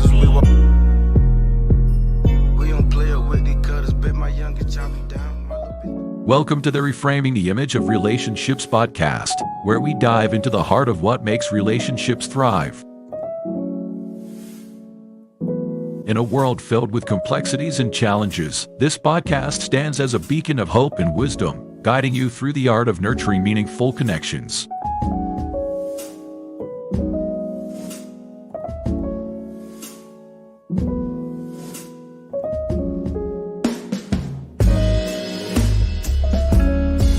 as we walk. We don't play it with these cutters, bet my youngest chop you down. Welcome to the Reframing the Image of Relationships podcast, where we dive into the heart of what makes relationships thrive. In a world filled with complexities and challenges, this podcast stands as a beacon of hope and wisdom, guiding you through the art of nurturing meaningful connections.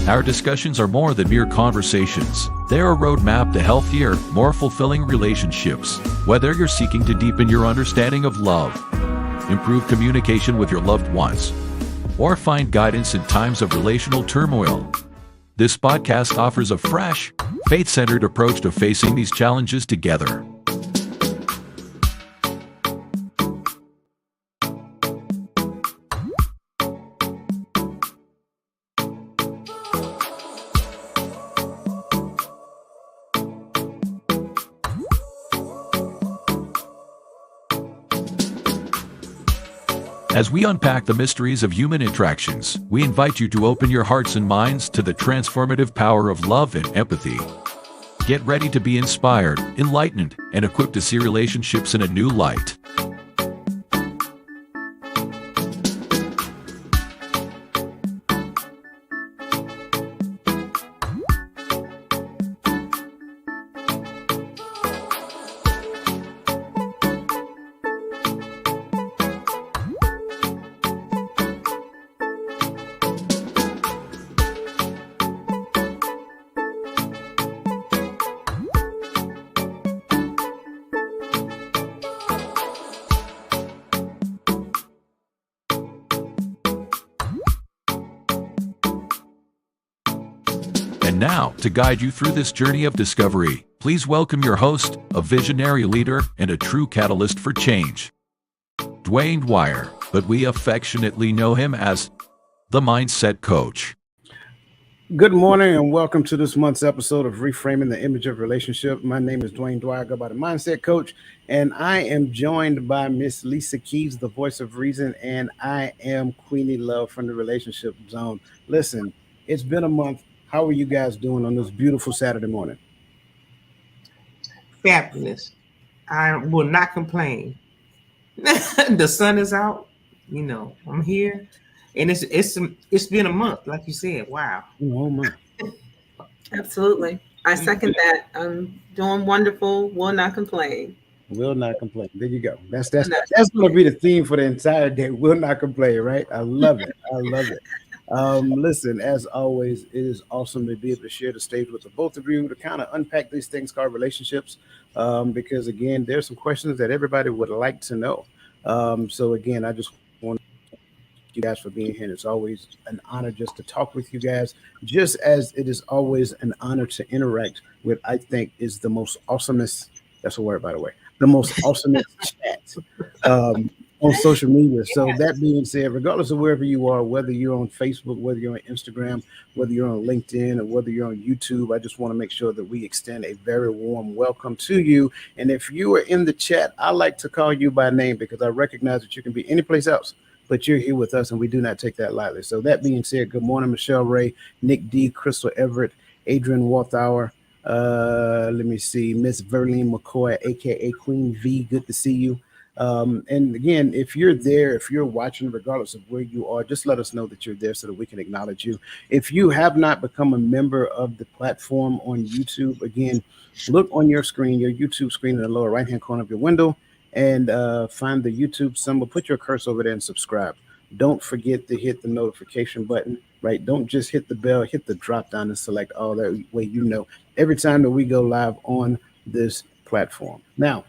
Our discussions are more than mere conversations. They're a roadmap to healthier, more fulfilling relationships. Whether you're seeking to deepen your understanding of love, improve communication with your loved ones, or find guidance in times of relational turmoil, this podcast offers a fresh, faith-centered approach to facing these challenges together. As we unpack the mysteries of human interactions, we invite you to open your hearts and minds to the transformative power of love and empathy. Get ready to be inspired, enlightened, and equipped to see relationships in a new light. And now, to guide you through this journey of discovery, please welcome your host, a visionary leader and a true catalyst for change, Dwayne Dwyer, but we affectionately know him as the Mindset Coach. Good morning and welcome to this month's episode of Reframing the Image of Relationship. My name is Dwayne Dwyer, I go by the Mindset Coach, and I am joined by Miss Lisa Keys, the voice of reason, and I am Queenie Love from the Relationship Zone. Listen, it's been a month. How are you guys doing on this beautiful Saturday morning? Fabulous. I will not complain. The sun is out. You know, I'm here, and it's been a month, like you said. Wow. Oh my. Absolutely. I second that. I'm doing wonderful. Will not complain. Will not complain. There you go. That's going to be the theme for the entire day. Will not complain, right? I love it. I love it. Listen, as always, it is awesome to be able to share the stage with the both of you to kind of unpack these things called relationships, because again, there's some questions that everybody would like to know. So again, I just want to thank you guys for being here. It's always an honor just to talk with you guys, just as it is always an honor to interact with, I think, is the most awesomest, that's a word, by the way, the most awesomest chat on social media. So that being said, regardless of wherever you are, whether you're on Facebook, whether you're on Instagram, whether you're on LinkedIn, or whether you're on YouTube, I just want to make sure that we extend a very warm welcome to you. And if you are in the chat, I like to call you by name because I recognize that you can be anyplace else, but you're here with us and we do not take that lightly. So that being said, good morning, Michelle Ray, Nick D, Crystal Everett, Adrian Walthour, let me see, Miss Verlene McCoy, aka Queen V, good to see you. And again, if you're there, if you're watching, regardless of where you are, just let us know that you're there so that we can acknowledge you. If you have not become a member of the platform on YouTube, again, look on your screen, your YouTube screen in the lower right-hand corner of your window, and find the YouTube symbol, put your cursor over there and subscribe. Don't forget to hit the notification button, right? Don't just hit the bell, hit the drop down and select all that way you know every time that we go live on this platform. Now,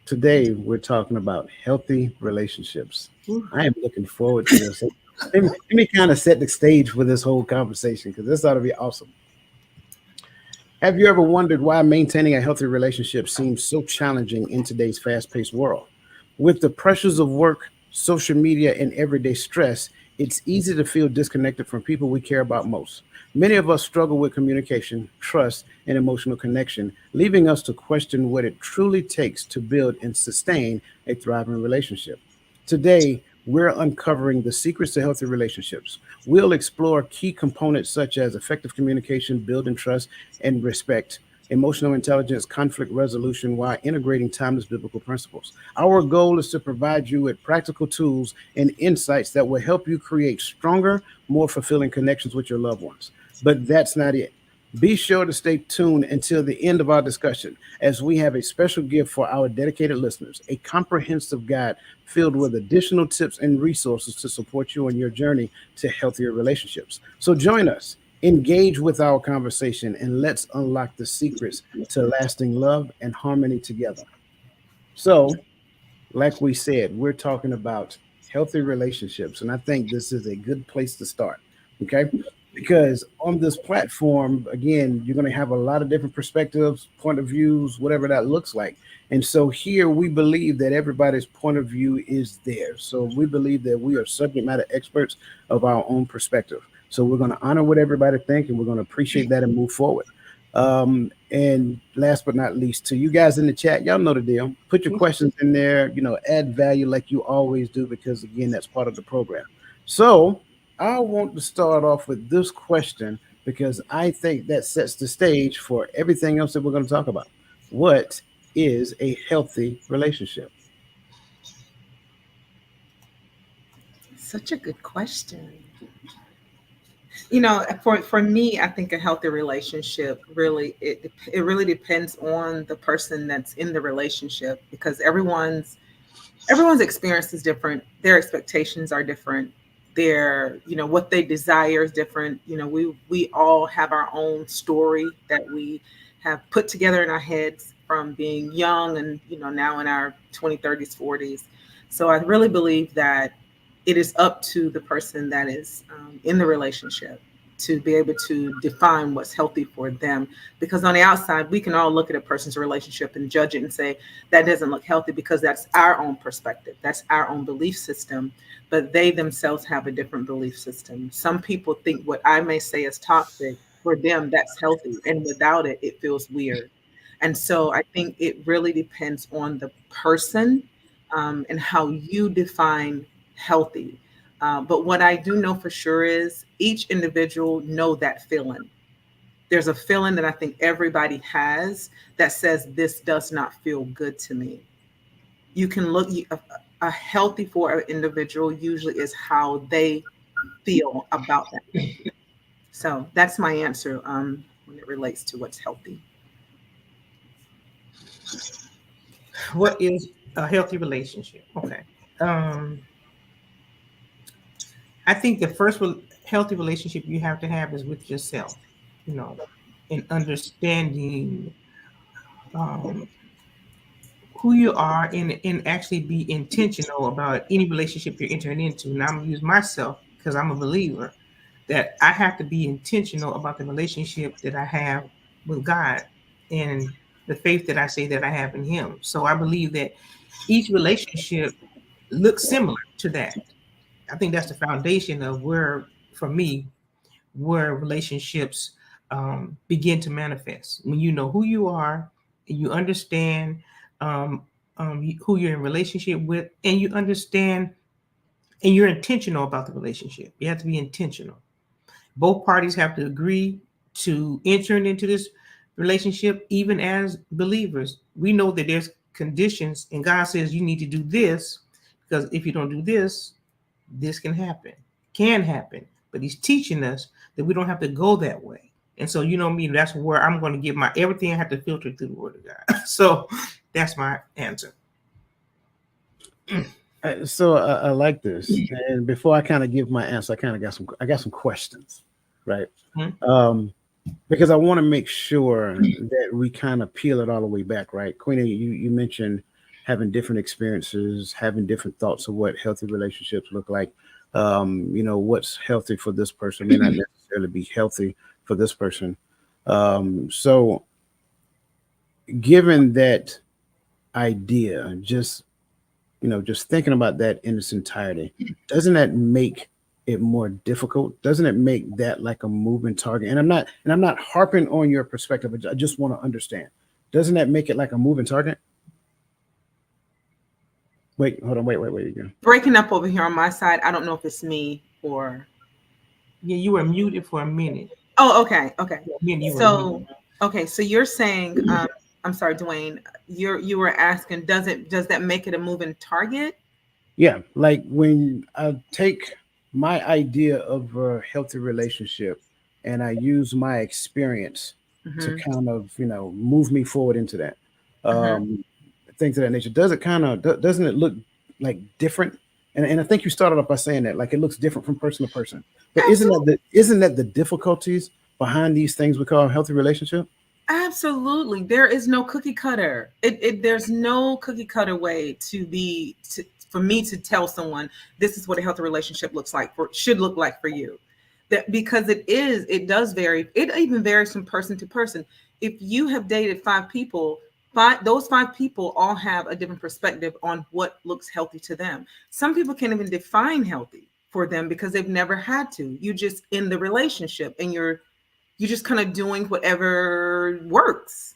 today, we're talking about healthy relationships. I am looking forward to this. Let me kind of set the stage for this whole conversation because this ought to be awesome. Have you ever wondered why maintaining a healthy relationship seems so challenging in today's fast-paced world? With the pressures of work, social media, and everyday stress, it's easy to feel disconnected from people we care about most. Many of us struggle with communication, trust, and emotional connection, leaving us to question what it truly takes to build and sustain a thriving relationship. Today, we're uncovering the secrets to healthy relationships. We'll explore key components such as effective communication, building trust and respect, emotional intelligence, conflict resolution, while integrating timeless biblical principles. Our goal is to provide you with practical tools and insights that will help you create stronger, more fulfilling connections with your loved ones. But that's not it. Be sure to stay tuned until the end of our discussion, as we have a special gift for our dedicated listeners, a comprehensive guide filled with additional tips and resources to support you on your journey to healthier relationships. So join us, engage with our conversation, and let's unlock the secrets to lasting love and harmony together. So, like we said, we're talking about healthy relationships, and I think this is a good place to start. Okay, because on this platform, again, you're going to have a lot of different perspectives, point of views, whatever that looks like. And so here we believe that everybody's point of view is there. So we believe that we are subject matter experts of our own perspective. So we're going to honor what everybody thinks, and we're going to appreciate that and move forward. And last but not least, to you guys in the chat, y'all know the deal. Put your questions in there, add value like you always do, because again, that's part of the program. So I want to start off with this question because I think that sets the stage for everything else that we're going to talk about. What is a healthy relationship? Such a good question. For me, I think a healthy relationship really it really depends on the person that's in the relationship, because everyone's experience is different. Their expectations are different. What they desire is different. We all have our own story that we have put together in our heads from being young and, now in our 20s, 30s, 40s. So I really believe that it is up to the person that is in the relationship to be able to define what's healthy for them. Because on the outside, we can all look at a person's relationship and judge it and say, that doesn't look healthy, because that's our own perspective. That's our own belief system. But they themselves have a different belief system. Some people think what I may say is toxic, for them, that's healthy. And without it, it feels weird. And so I think it really depends on the person and how you define healthy. But what I do know for sure is each individual know that feeling. There's a feeling that I think everybody has that says this does not feel good to me. You can look a healthy for an individual usually is how they feel about that. So that's my answer when it relates to what's healthy. What is a healthy relationship? Okay. I think the first healthy relationship you have to have is with yourself, and understanding who you are, and actually be intentional about any relationship you're entering into. And I'm going to use myself because I'm a believer that I have to be intentional about the relationship that I have with God and the faith that I say that I have in Him. So I believe that each relationship looks similar to that. I think that's the foundation of for me, where relationships begin to manifest. When you know who you are, and you understand who you're in relationship with, and you understand, and you're intentional about the relationship. You have to be intentional. Both parties have to agree to entering into this relationship. Even as believers, we know that there's conditions, and God says you need to do this, because if you don't do this, this can happen. But He's teaching us that we don't have to go that way. And so, that's where I'm going to give my everything. I have to filter through the Word of God. So that's my answer. So I like this, and before I kind of give my answer, I got some questions, right? Mm-hmm. Because I want to make sure that we kind of peel it all the way back, right? Queenie, you mentioned having different experiences, having different thoughts of what healthy relationships look like. What's healthy for this person may not necessarily be healthy for this person. So given that idea, just thinking about that in its entirety, doesn't that make it more difficult? Doesn't it make that like a moving target? And I'm not harping on your perspective. I just want to understand. Doesn't that make it like a moving target? Wait, hold on. Wait again. Breaking up over here on my side. I don't know if it's me or. Yeah, you were muted for a minute. Oh, okay. Okay. You were So, muted. okay. So you're saying, I'm sorry, Dwayne, you were asking, does that make it a moving target? Yeah, like when I take my idea of a healthy relationship and I use my experience to Mm-hmm. kind of, move me forward into that. Mm-hmm. Um, things of that nature. Does it kind of doesn't it look like different? And I think you started off by saying that like it looks different from person to person. But Absolutely. isn't that the difficulties behind these things we call a healthy relationship? Absolutely. There is no cookie cutter. There's no cookie cutter way for me to tell someone this is what a healthy relationship should look like for you. That because it does vary. It even varies from person to person. If you have dated five people, those five people all have a different perspective on what looks healthy to them. Some people can't even define healthy for them because they've never had to. You just in the relationship and you're just kind of doing whatever works,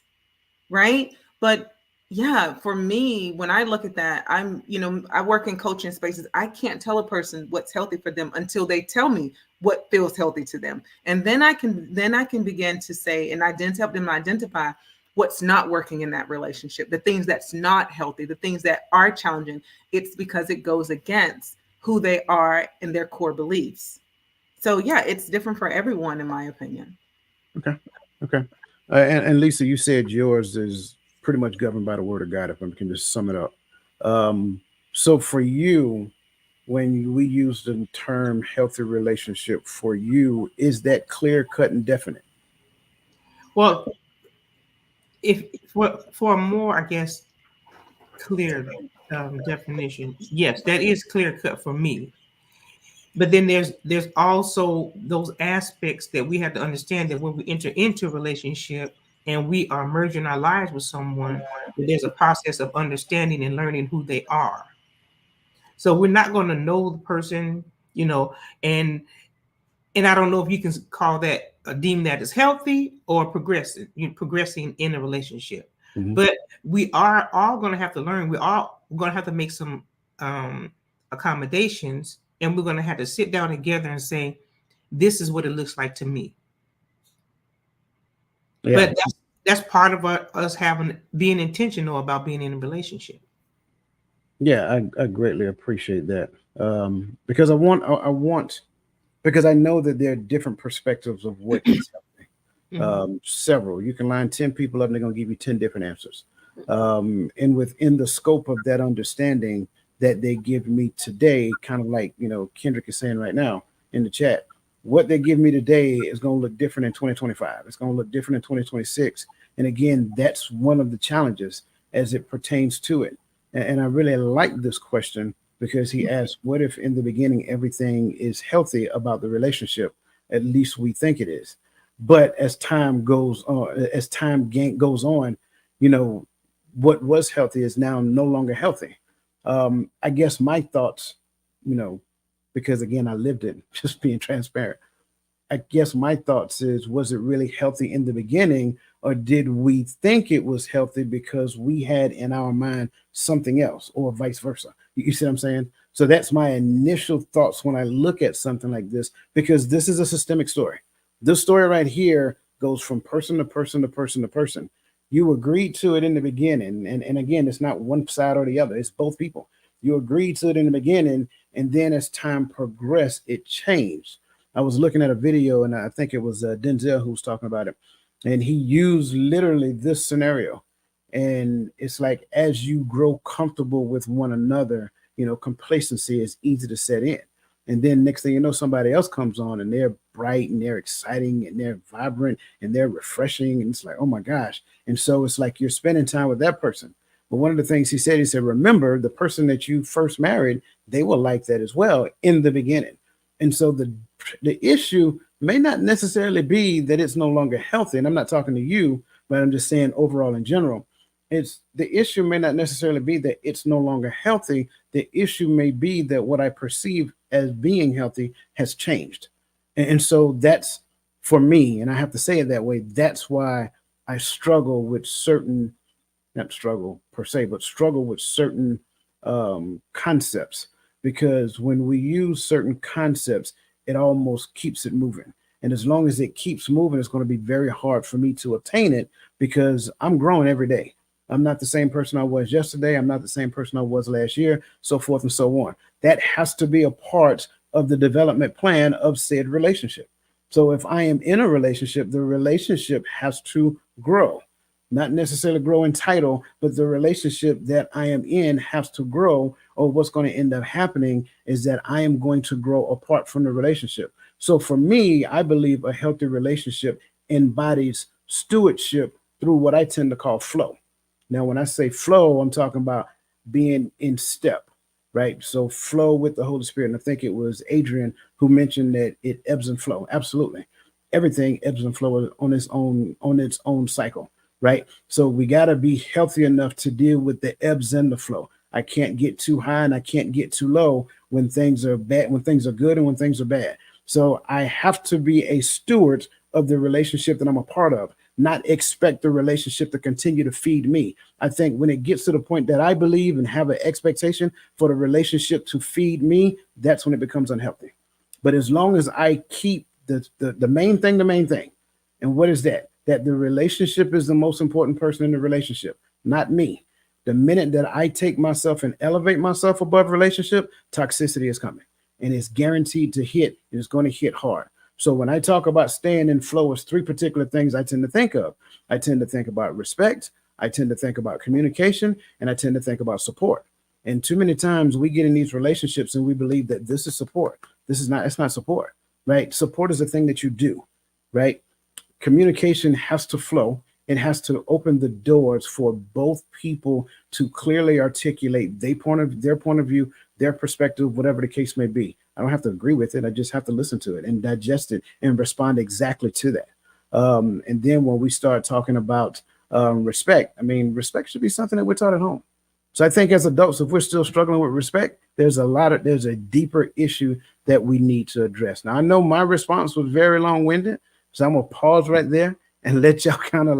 right? But yeah, for me, when I look at that, I work in coaching spaces. I can't tell a person what's healthy for them until they tell me what feels healthy to them. And then I can begin to say and help them identify what's not working in that relationship, the things that's not healthy, the things that are challenging. It's because it goes against who they are and their core beliefs. So yeah, it's different for everyone, in my opinion. Okay. Okay. And Lisa, you said yours is pretty much governed by the word of God, if I can just sum it up. So for you, when we use the term healthy relationship for you, is that clear cut and definite? Well, if for a more, I guess, clear definition, yes, that is clear cut for me. But then there's also those aspects that we have to understand that when we enter into a relationship and we are merging our lives with someone, that there's a process of understanding and learning who they are. So we're not going to know the person, and I don't know if you can call that deem that as healthy or progressing, progressing in a relationship. Mhm. But we are all going to have to learn. We're all going to have to make some accommodations, and we're going to have to sit down together and say, "This is what it looks like to me." Yeah. But that's part of us being intentional about being in a relationship. Yeah, I greatly appreciate that. Because I want because I know that there are different perspectives of what is healthy. Mhm. Several. You can line 10 people up and they're gonna give you 10 different answers. And within the scope of that understanding that they give me today, kind of like Kendrick is saying right now in the chat, what they give me today is gonna look different in 2025. It's gonna look different in 2026. And again, that's one of the challenges as it pertains to it. And I really like this question because he asked, what if in the beginning everything is healthy about the relationship? At least we think it is. But as time goes on, goes on, you know, what was healthy is now no longer healthy. I guess my thoughts, you know, because again, I lived it, just being transparent. I guess my thoughts is, was it really healthy in the beginning, or did we think it was healthy because we had in our mind something else, or vice versa? You see what I'm saying? So that's my initial thoughts when I look at something like this, because this is a systemic story. This story right here goes from person to person to person to person. You agreed to it in the beginning, and again, it's not one side or the other, it's both people. You agreed to it in the beginning, and then as time progressed, it changed. I was looking at a video, and I think it was Denzel who was talking about it, and he used literally this scenario. And it's like as you grow comfortable with one another, complacency is easy to set in. And then next thing you know, somebody else comes on, and they're bright and they're exciting and they're vibrant and they're refreshing, and it's like, oh my gosh! And so it's like you're spending time with that person. But one of the things he said, remember the person that you first married, they were like that as well in the beginning. And so the issue may not necessarily be that it's no longer healthy. And I'm not talking to you, but I'm just saying overall in general, it's the issue may not necessarily be that it's no longer healthy. The issue may be that what I perceive as being healthy has changed. And so that's for me, and I have to say it that way. That's why I struggle with certain, not struggle per se, but struggle with certain concepts, because when we use certain concepts, it almost keeps it moving. And as long as it keeps moving, it's going to be very hard for me to attain it, because I'm growing every day. I'm not the same person I was yesterday. I'm not the same person I was last year, so forth and so on. That has to be a part of the development plan of said relationship. So if I am in a relationship, the relationship has to grow, not necessarily grow in title, but the relationship that I am in has to grow. Or what's going to end up happening is that I am going to grow apart from the relationship. So for me, I believe a healthy relationship embodies stewardship through what I tend to call flow. Now, when I say flow, I'm talking about being in step, right? So flow with the Holy Spirit. And I think it was Adrian who mentioned that it ebbs and flow. Absolutely. Everything ebbs and flows on its own cycle, right? So we got to be healthy enough to deal with the ebbs and the flow. I can't get too high and I can't get too low when things are bad, when things are good and when things are bad. So I have to be a steward of the relationship that I'm a part of, not expect the relationship to continue to feed me. I think when it gets to the point that I believe and have an expectation for the relationship to feed me, that's when it becomes unhealthy. But as long as I keep the main thing, and what is that? That the relationship is the most important person in the relationship, not me. The minute that I take myself and elevate myself above relationship, toxicity is coming, and it's guaranteed to hit, and it's going to hit hard. So when I talk about staying in flow, it's three particular things I tend to think of. I tend to think about respect, I tend to think about communication, and I tend to think about support. And too many times we get in these relationships and we believe that this is support. This is not, it's not support, right? Support is a thing that you do, right? Communication has to flow. It has to open the doors for both people to clearly articulate their point of view, their perspective, whatever the case may be. I don't have to agree with it. I just have to listen to it and digest it and respond exactly to that. And then when we start talking about respect, I mean, respect should be something that we're taught at home. So I think as adults, if we're still struggling with respect, there's a deeper issue that we need to address. Now, I know my response was very long-winded, so I'm gonna pause right there and let y'all kind of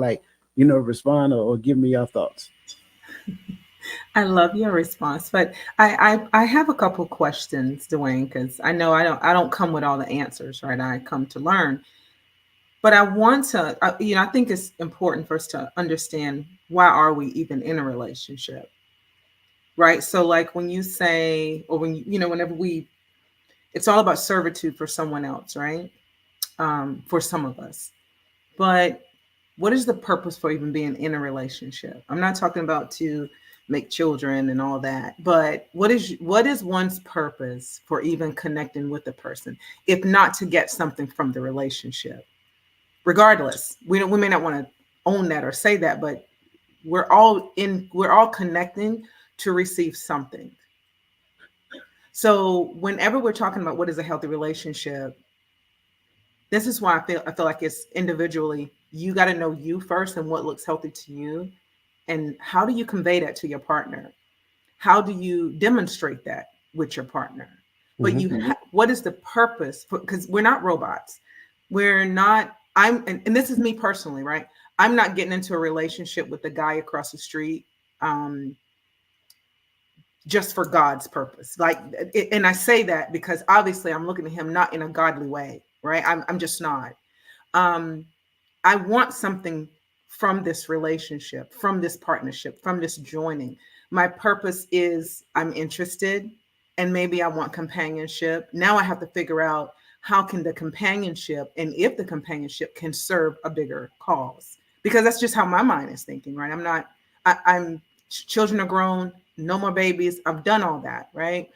respond or give me your thoughts. I love your response, but I have a couple questions, Dwayne, because I know I don't come with all the answers, right? I come to learn, but I want to, I think it's important for us to understand, why are we even in a relationship, right? So like when you say, or when whenever it's all about servitude for someone else, right? For some of us, but what is the purpose for even being in a relationship? I'm not talking about to make children and all that, but what is one's purpose for even connecting with the person, if not to get something from the relationship? Regardless, we may not want to own that or say that, but we're all connecting to receive something. So whenever we're talking about what is a healthy relationship, this is why I feel like it's individually. You got to know you first and what looks healthy to you, and how do you convey that to your partner? How do you demonstrate that with your partner? But what is the purpose? Because we're not robots. We're not. And this is me personally, right? I'm not getting into a relationship with the guy across the street just for God's purpose. And I say that because obviously I'm looking at him not in a godly way, right? I'm just not. I want something from this relationship, from this partnership, from this joining. My purpose is I'm interested, and maybe I want companionship. Now I have to figure out how can the companionship, and if the companionship can serve a bigger cause, because that's just how my mind is thinking, right? I'm children are grown, no more babies. I've done all that, right?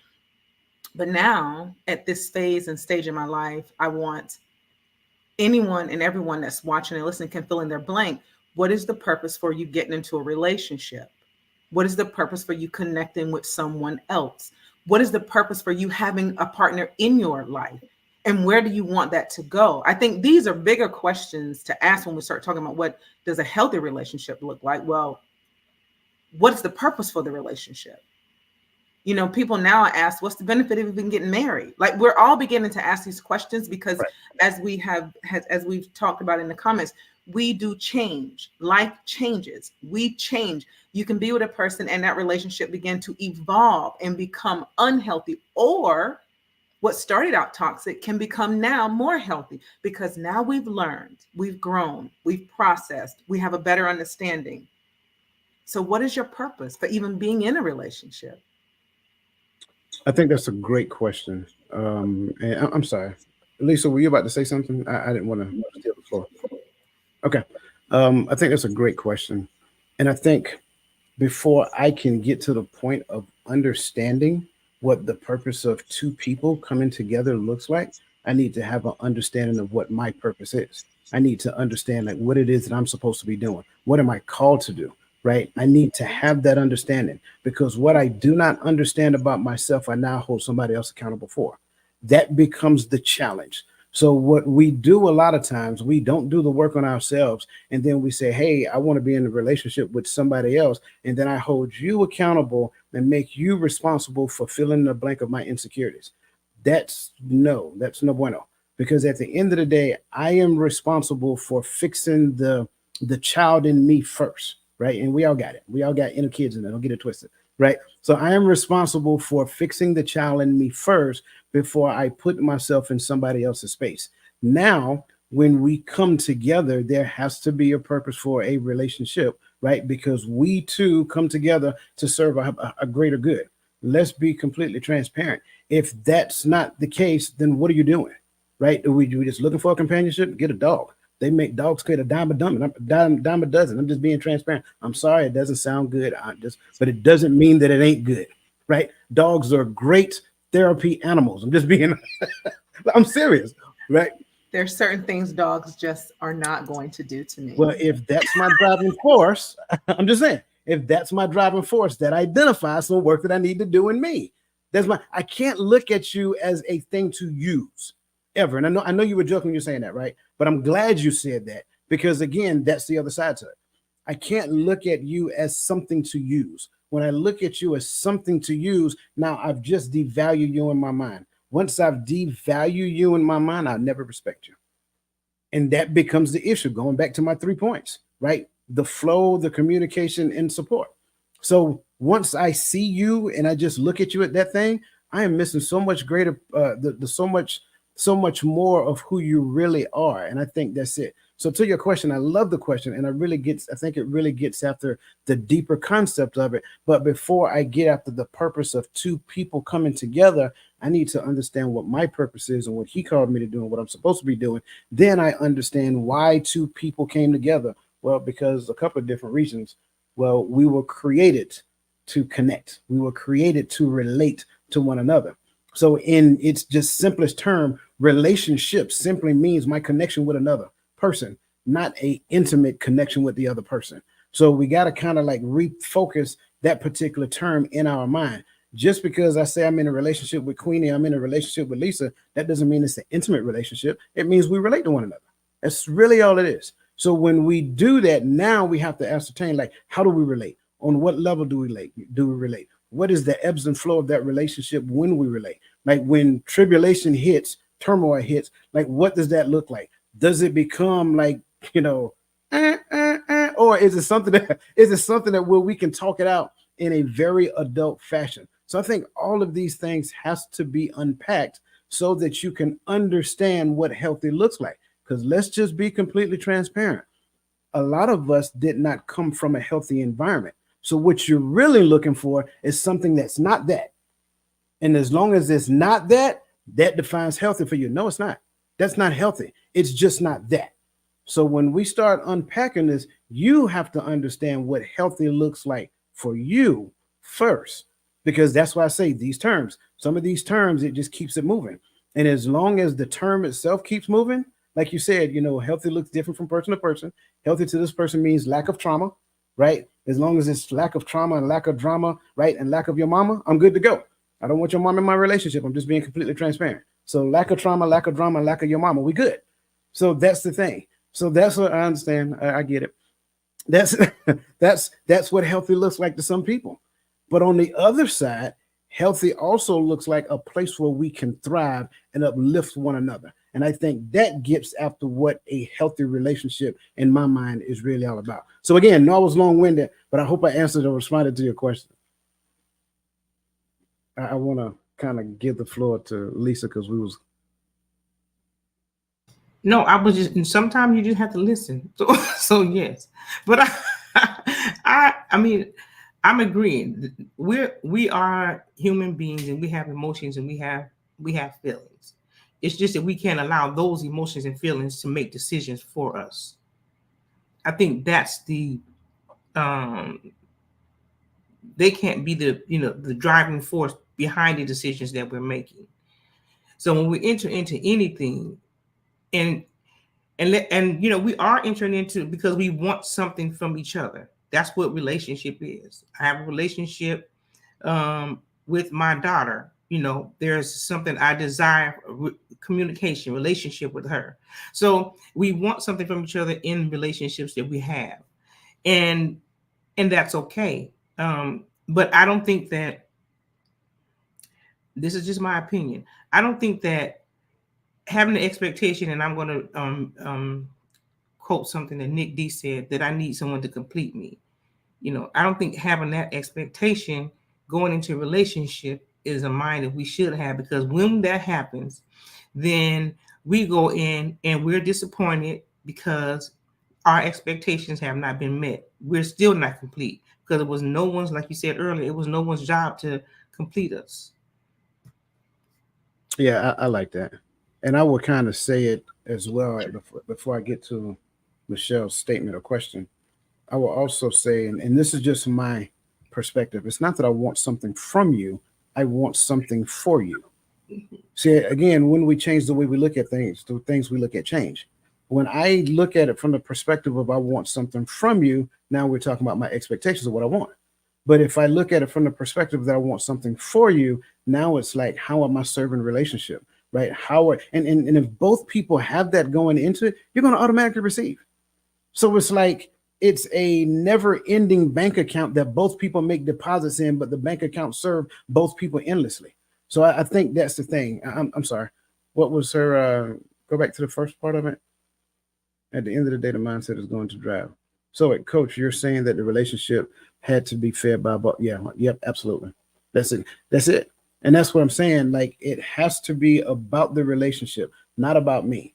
But now at this phase and stage in my life, I want anyone and everyone that's watching and listening can fill in their blank. What is the purpose for you getting into a relationship? What is the purpose for you connecting with someone else? What is the purpose for you having a partner in your life? And where do you want that to go? I think these are bigger questions to ask when we start talking about what does a healthy relationship look like? Well, what is the purpose for the relationship? You know, people now ask, what's the benefit of even getting married? Like, we're all beginning to ask these questions because as we've talked about in the comments, we do change. Life changes. We change. You can be with a person and that relationship begin to evolve and become unhealthy, or what started out toxic can become now more healthy because now we've learned, we've grown, we've processed, we have a better understanding. So what is your purpose for even being in a relationship? I think that's a great question. And I'm sorry, Lisa, were you about to say something? I didn't want to steal the floor. Okay. I think that's a great question. And I think before I can get to the point of understanding what the purpose of two people coming together looks like, I need to have an understanding of what my purpose is. I need to understand like what it is that I'm supposed to be doing. What am I called to do? Right? I need to have that understanding, because what I do not understand about myself, I now hold somebody else accountable for. That becomes the challenge. So what we do a lot of times, we don't do the work on ourselves, and then we say, hey, I want to be in a relationship with somebody else, and then I hold you accountable and make you responsible for filling the blank of my insecurities. That's no bueno. Because at the end of the day, I am responsible for fixing the child in me first, right? And we all got it. We all got inner kids in there. Don't get it twisted, right? So I am responsible for fixing the child in me first before I put myself in somebody else's space. Now, when we come together, there has to be a purpose for a relationship, right? Because we two come together to serve a greater good. Let's be completely transparent. If that's not the case, then what are you doing, right? Are we just looking for a companionship? Get a dog. They make dogs create a dime a dozen. I'm just being transparent. I'm sorry, it doesn't sound good. But it doesn't mean that it ain't good, right? Dogs are great therapy animals. I'm just being, I'm serious, right? There's certain things dogs just are not going to do to me. Well, if that's my driving force, I'm just saying, if that's my driving force, that identifies some work that I need to do in me. I can't look at you as a thing to use ever. And I know you were joking when you're saying that, right? But I'm glad you said that, because again, that's the other side to it. I can't look at you as something to use. When I look at you as something to use, now I've just devalued you in my mind. Once I've devalued you in my mind, I'll never respect you. And that becomes the issue, going back to my 3 points, right? The flow, the communication, and support. So once I see you and I just look at you at that thing, I am missing so much greater, so much more of who you really are. And I think that's it. So to your question, I love the question, and I think it really gets after the deeper concept of it. But before I get after the purpose of two people coming together, I need to understand what my purpose is and what he called me to do and what I'm supposed to be doing. Then I understand why two people came together. Well, because a couple of different reasons. Well, we were created to connect. We were created to relate to one another. So in its just simplest term, relationship simply means my connection with another person, not a intimate connection with the other person. So we got to kind of like refocus that particular term in our mind. Just because I say I'm in a relationship with Queenie, I'm in a relationship with Lisa, that doesn't mean it's an intimate relationship. It means we relate to one another. That's really all it is. So when we do that, now we have to ascertain, like, how do we relate? On what level do we relate? What is the ebbs and flow of that relationship when we relate? Like when tribulation hits, turmoil hits, like what does that look like? Does it become like, or is it something that where we can talk it out in a very adult fashion? So I think all of these things has to be unpacked so that you can understand what healthy looks like. Because let's just be completely transparent. A lot of us did not come from a healthy environment. So what you're really looking for is something that's not that. And as long as it's not that, that defines healthy for you. No, it's not. That's not healthy. It's just not that. So when we start unpacking this, you have to understand what healthy looks like for you first, because that's why I say these terms. Some of these terms, it just keeps it moving. And as long as the term itself keeps moving, like you said, healthy looks different from person to person. Healthy to this person means lack of trauma, right? As long as it's lack of trauma and lack of drama, right? And lack of your mama, I'm good to go. I don't want your mom in my relationship. I'm just being completely transparent. So lack of trauma, lack of drama, lack of your mama, we good. So that's the thing. So that's what I understand. I get it. That's what healthy looks like to some people. But on the other side, Healthy also looks like a place where we can thrive and uplift one another. And I think that gets after what a healthy relationship in my mind is really all about. So again, no, I was long-winded, but I hope I answered or responded to your question. I want to kind of give the floor to Lisa because we was. No, I was just. And sometimes you just have to listen. So yes, but I mean, I'm agreeing. We are human beings, and we have emotions, and we have feelings. It's just that we can't allow those emotions and feelings to make decisions for us. I think that's they can't be the driving force behind the decisions that we're making. So when we enter into anything, and we are entering into because we want something from each other. That's what relationship is. I have a relationship with my daughter. There's something I desire, communication, relationship with her. So we want something from each other in relationships that we have, and that's okay. But I don't think that, this is just my opinion, I don't think that having the expectation, and I'm going to quote something that Nick D said, that I need someone to complete me. I don't think having that expectation going into a relationship is a mind that we should have, because when that happens, then we go in and we're disappointed because our expectations have not been met. We're still not complete because it was no one's, like you said earlier, it was no one's job to complete us. Yeah, I like that. And I will kind of say it as well before I get to Michelle's statement or question. I will also say, and this is just my perspective, it's not that I want something from you, I want something for you. See, again, when we change the way we look at things, the things we look at change. When I look at it from the perspective of I want something from you, now we're talking about my expectations of what I want. But if I look at it from the perspective that I want something for you, now it's like, how am I serving relationship, right? And if both people have that going into it, you're going to automatically receive. So it's like, it's a never-ending bank account that both people make deposits in, but the bank account serve both people endlessly. So I think that's the thing. I'm sorry. What was her? Go back to the first part of it. At the end of the day, the mindset is going to drive. So, Coach, you're saying that the relationship had to be fed by both. Yeah, yep, absolutely. That's it. That's it. And that's what I'm saying. Like, it has to be about the relationship, not about me.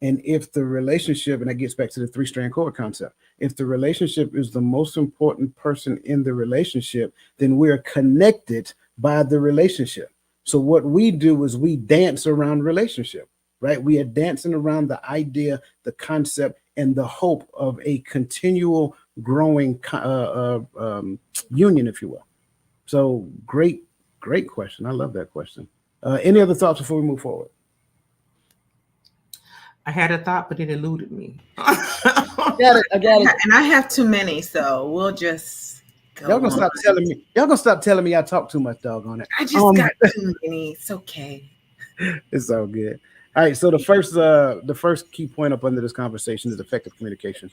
And if the relationship, and that gets back to the 3-strand cord concept, if the relationship is the most important person in the relationship, then we're connected by the relationship. So what we do is we dance around relationship, right? We are dancing around the idea, the concept, and the hope of a continual growing union, if you will. So great question. I love that question. Any other thoughts before we move forward? I had a thought, but it eluded me. I got it. And I have too many, so we'll just go. Y'all gonna stop telling me. Y'all gonna stop telling me I talk too much, dog, on it. I just got too many. It's okay. It's all good. All right. So the first key point up under this conversation is effective communication.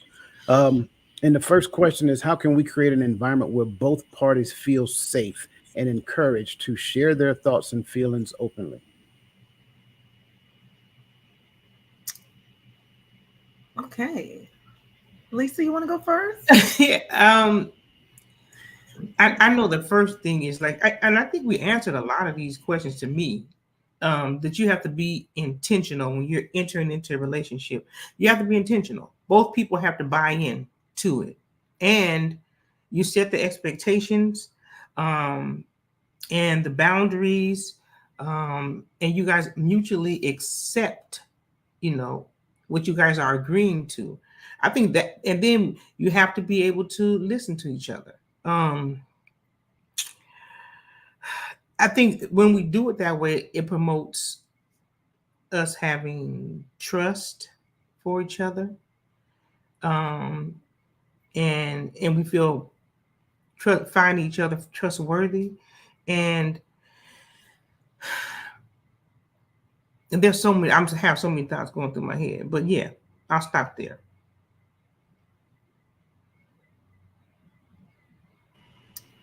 And the first question is, how can we create an environment where both parties feel safe and encouraged to share their thoughts and feelings openly? Okay. Lisa, you want to go first? Yeah, I know the first thing is and I think we answered a lot of these questions to me, that you have to be intentional when you're entering into a relationship. You have to be intentional. Both people have to buy in to it. And you set the expectations and the boundaries, and you guys mutually accept, what you guys are agreeing to. I think that, and then you have to be able to listen to each other. I think when we do it that way, it promotes us having trust for each other, and we feel find each other trustworthy, and there's so many. I have so many thoughts going through my head, but yeah, I'll stop there.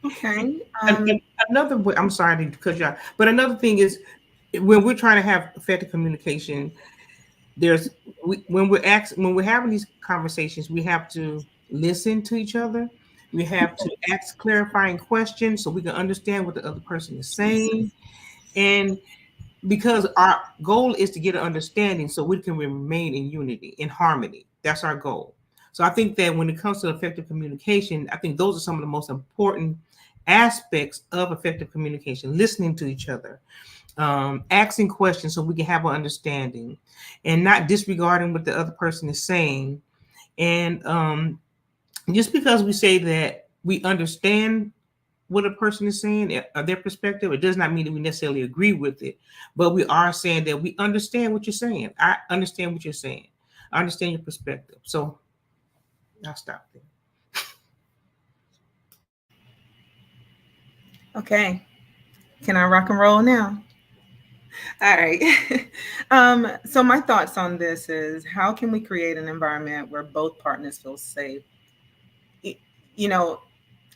Okay. And another way, I'm sorry to cut you out, but another thing is when we're trying to have effective communication, when we're having these conversations, we have to listen to each other. We have to ask clarifying questions so we can understand what the other person is saying. And because our goal is to get an understanding so we can remain in unity, in harmony. That's our goal. So I think that when it comes to effective communication, I think those are some of the most important aspects of effective communication: listening to each other, asking questions so we can have an understanding, and not disregarding what the other person is saying. And just because we say that we understand what a person is saying, their perspective, it does not mean that we necessarily agree with it, but we are saying that we understand what you're saying. I understand what you're saying. I understand your perspective. So I'll stop there. Okay. Can I rock and roll now? All right. So my thoughts on this is, how can we create an environment where both partners feel safe? You know,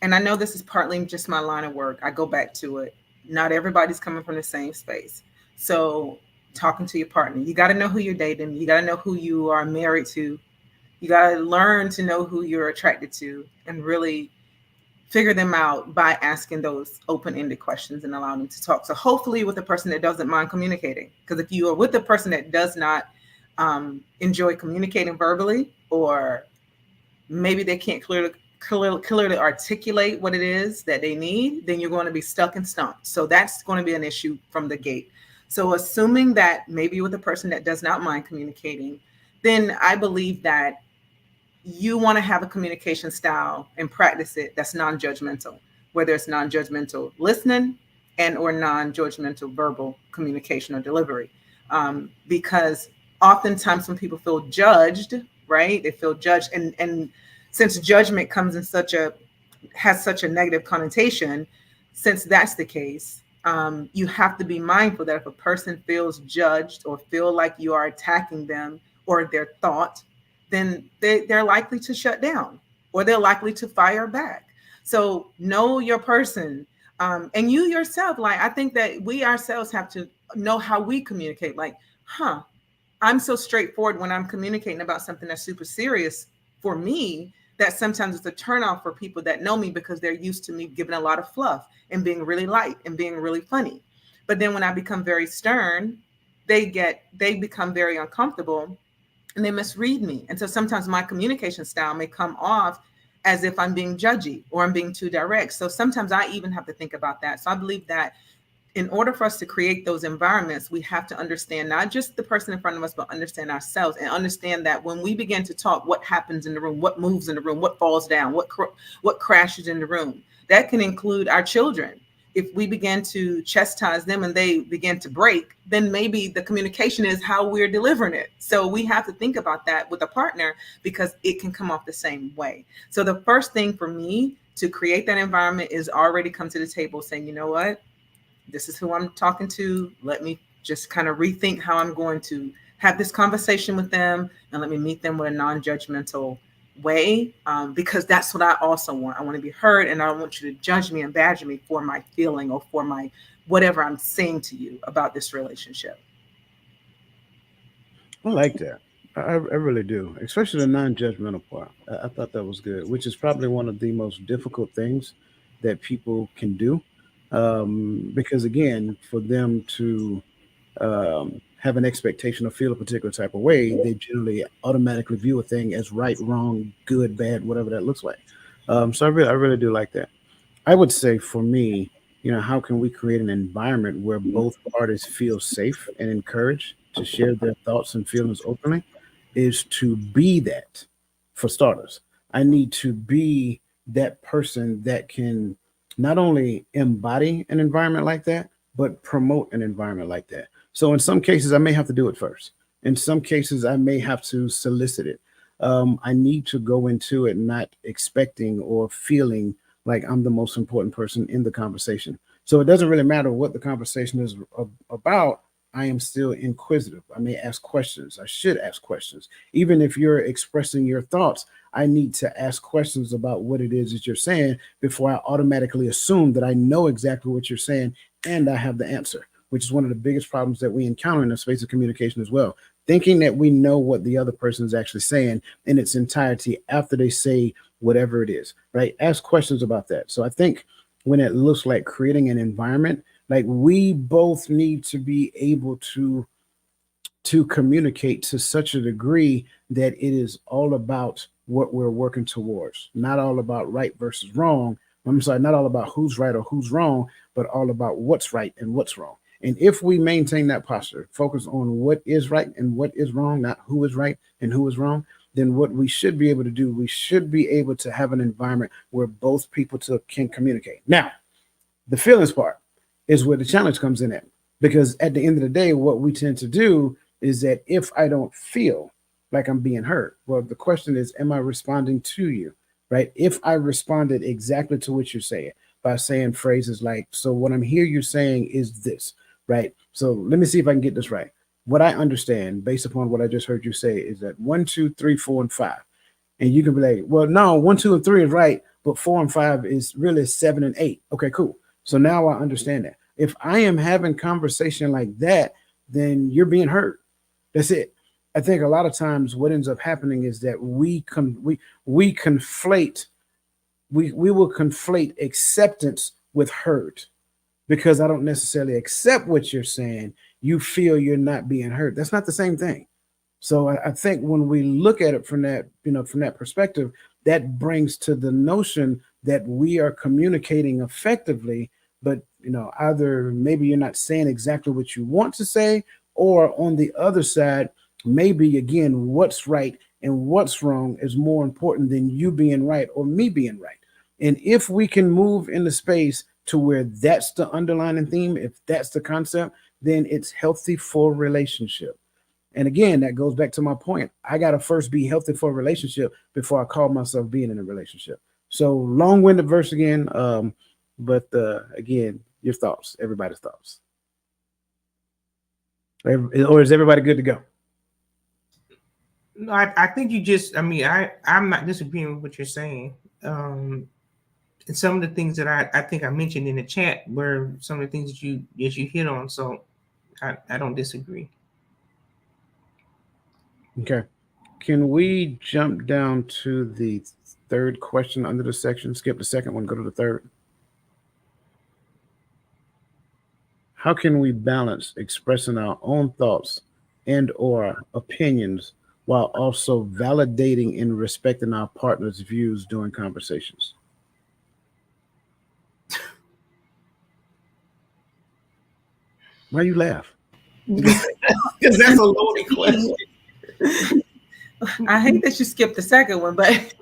and I know this is partly just my line of work. I go back to it. Not everybody's coming from the same space. So talking to your partner, you got to know who you're dating. You got to know who you are married to. You got to learn to know who you're attracted to and really figure them out by asking those open-ended questions and allowing them to talk. So hopefully with a person that doesn't mind communicating, because if you are with a person that does not enjoy communicating verbally, or maybe they can't clearly articulate what it is that they need, then you're going to be stuck and stumped. So that's going to be an issue from the gate. So assuming that maybe with a person that does not mind communicating, then I believe that you want to have a communication style and practice it that's non-judgmental, whether it's non-judgmental listening and or non-judgmental verbal communication or delivery. Because oftentimes when people feel judged, right, they feel judged. And since judgment comes in has such a negative connotation, since that's the case, you have to be mindful that if a person feels judged or feel like you are attacking them or their thought, then they're likely to shut down or they're likely to fire back. So know your person. And you yourself, like, I think that we ourselves have to know how we communicate. Like, I'm so straightforward when I'm communicating about something that's super serious for me, that sometimes it's a turnoff for people that know me because they're used to me giving a lot of fluff and being really light and being really funny. But then when I become very stern, they become very uncomfortable and they misread me. And so sometimes my communication style may come off as if I'm being judgy or I'm being too direct. So sometimes I even have to think about that. So I believe that in order for us to create those environments, we have to understand not just the person in front of us, but understand ourselves and understand that when we begin to talk, what happens in the room, what moves in the room, what falls down, what crashes in the room. That can include our children. If we begin to chastise them and they begin to break, then maybe the communication is how we're delivering it. So we have to think about that with a partner because it can come off the same way. So the first thing for me to create that environment is already come to the table saying, you know what? This is who I'm talking to. Let me just kind of rethink how I'm going to have this conversation with them, and let me meet them with a non-judgmental way, because that's what I also want. I want to be heard, and I don't want you to judge me and badger me for my feeling or for my whatever I'm saying to you about this relationship. I like that. I really do, especially the non-judgmental part. I thought that was good, which is probably one of the most difficult things that people can do. Because again, for them to have an expectation or feel a particular type of way, they generally automatically view a thing as right, wrong, good, bad, whatever that looks like. So I really do like that. I would say for me, how can we create an environment where both parties feel safe and encouraged to share their thoughts and feelings openly? Is to be that. For starters, I need to be that person that can not only embody an environment like that, but promote an environment like that. So in some cases, I may have to do it first. In some cases, I may have to solicit it. I need to go into it not expecting or feeling like I'm the most important person in the conversation. So it doesn't really matter what the conversation is about. I am still inquisitive. I may ask questions. I should ask questions. Even if you're expressing your thoughts, I need to ask questions about what it is that you're saying before I automatically assume that I know exactly what you're saying and I have the answer, which is one of the biggest problems that we encounter in the space of communication as well. Thinking that we know what the other person is actually saying in its entirety after they say whatever it is, right? Ask questions about that. So I think when it looks like creating an environment, like we both need to be able to communicate to such a degree that it is all about what we're working towards, not all about right versus wrong. I'm sorry, not all about who's right or who's wrong, but all about what's right and what's wrong. And if we maintain that posture, focus on what is right and what is wrong, not who is right and who is wrong, then what we should be able to do, we should be able to have an environment where both people can communicate. Now, the feelings part is where the challenge comes in at. Because at the end of the day, what we tend to do is that if I don't feel like I'm being heard, well, the question is, am I responding to you, right? If I responded exactly to what you're saying by saying phrases like, so what I'm hearing you saying is this, right? So let me see if I can get this right. What I understand based upon what I just heard you say is that 1, 2, 3, 4, and 5. And you can be like, well, no, 1, 2, and 3 is right, but 4 and 5 is really 7 and 8. Okay, cool. So now I understand that. If I am having conversation like that, then you're being heard. That's it. I think a lot of times what ends up happening is that we conflate, we will conflate acceptance with heard. Because I don't necessarily accept what you're saying, you feel you're not being heard. That's not the same thing. So I think when we look at it from that, from that perspective, that brings to the notion that we are communicating effectively, but either maybe you're not saying exactly what you want to say, or on the other side, maybe again, what's right and what's wrong is more important than you being right or me being right. And if we can move in the space to where that's the underlying theme, if that's the concept, then it's healthy for relationship. And again, that goes back to my point. I got to first be healthy for a relationship before I call myself being in a relationship. So long-winded verse again. But again, your thoughts, everybody's thoughts. Or is everybody good to go? No, I think you just, I'm not disagreeing with what you're saying. And some of the things that I think I mentioned in the chat were some of the things that you hit on. So I don't disagree. Okay. Can we jump down to the third question under the section? Skip the second one, go to the third. How can we balance expressing our own thoughts and or opinions while also validating and respecting our partner's views during conversations? Why you laugh? Because that's a loaded question. I hate that you skipped the second one, but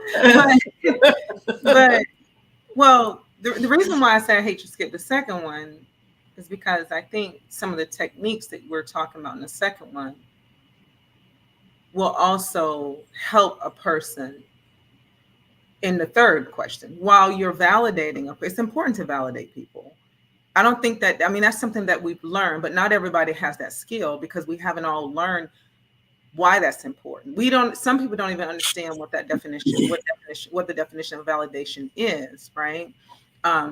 well, the reason why I say I hate you skip the second one is because I think some of the techniques that we're talking about in the second one will also help a person in the third question. While you're validating, it's important to validate people. I don't think that, that's something that we've learned, but not everybody has that skill because we haven't all learned why that's important. Some people don't even understand what the definition of validation is, right?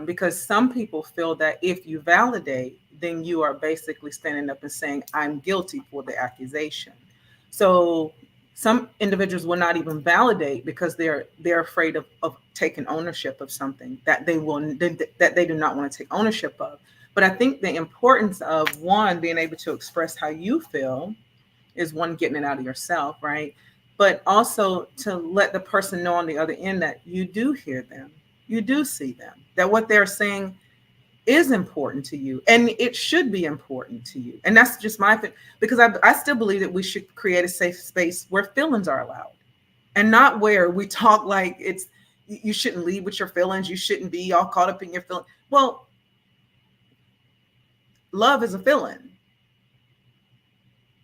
Because some people feel that if you validate, then you are basically standing up and saying, I'm guilty for the accusation. So some individuals will not even validate because they're afraid of taking ownership of something that they do not want to take ownership of. But I think the importance of one, being able to express how you feel is one, getting it out of yourself, right? But also to let the person know on the other end that you do hear them, you do see them, that what they're saying is important to you and it should be important to you. And that's just my thing, because I still believe that we should create a safe space where feelings are allowed and not where we talk like you shouldn't lead with your feelings. You shouldn't be all caught up in your feelings. Well, love is a feeling.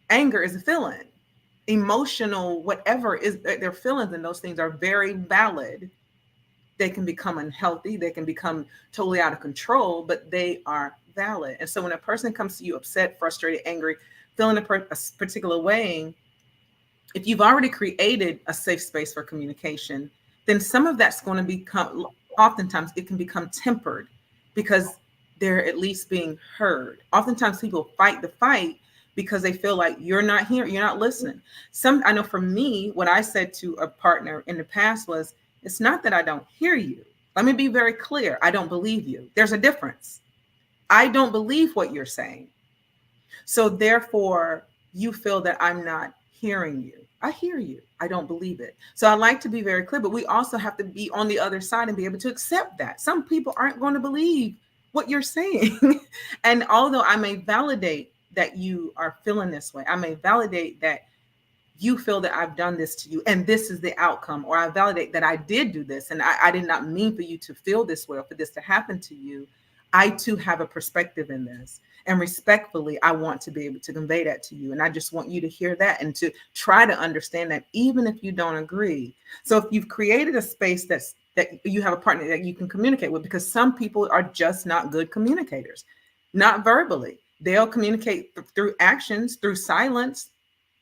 Anger is a feeling. Emotional, whatever is their feelings, and those things are very valid. They can become unhealthy. They can become totally out of control, but they are valid. And so when a person comes to you upset, frustrated, angry, feeling a particular way, if you've already created a safe space for communication, then some of that's going to become, oftentimes it can become tempered because they're at least being heard. Oftentimes people fight the fight because they feel like you're not here, you're not listening. I know for me, what I said to a partner in the past was, it's not that I don't hear you. Let me be very clear. I don't believe you. There's a difference. I don't believe what you're saying. So therefore, you feel that I'm not hearing you. I hear you. I don't believe it. So I like to be very clear, but we also have to be on the other side and be able to accept that. Some people aren't going to believe what you're saying. And although I may validate that you are feeling this way, I may validate that you feel that I've done this to you and this is the outcome, or I validate that I did do this and I did not mean for you to feel this way or for this to happen to you. I too have a perspective in this, and respectfully, I want to be able to convey that to you. And I just want you to hear that and to try to understand that even if you don't agree. So if you've created a space that you have a partner that you can communicate with, because some people are just not good communicators, not verbally. They'll communicate through actions, through silence,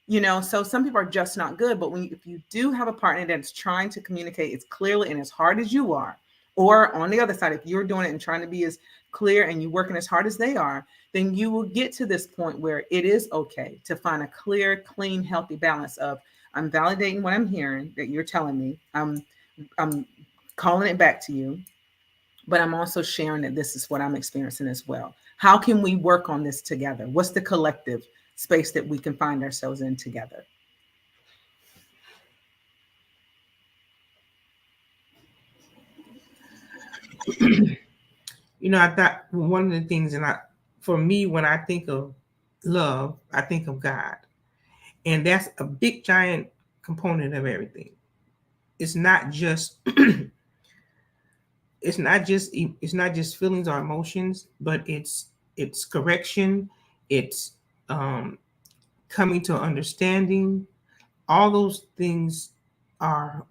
so some people are just not good. But if you do have a partner that's trying to communicate as clearly and as hard as you are, or on the other side, if you're doing it and trying to be as clear and you're working as hard as they are, then you will get to this point where it is okay to find a clear, clean, healthy balance of, I'm validating what I'm hearing that you're telling me. I'm calling it back to you, but I'm also sharing that this is what I'm experiencing as well. How can we work on this together? What's the collective space that we can find ourselves in together? I thought one of the things, for me, when I think of love, I think of God. And that's a big, giant component of everything. It's not just it's not just feelings or emotions, but it's correction, it's coming to understanding. All those things are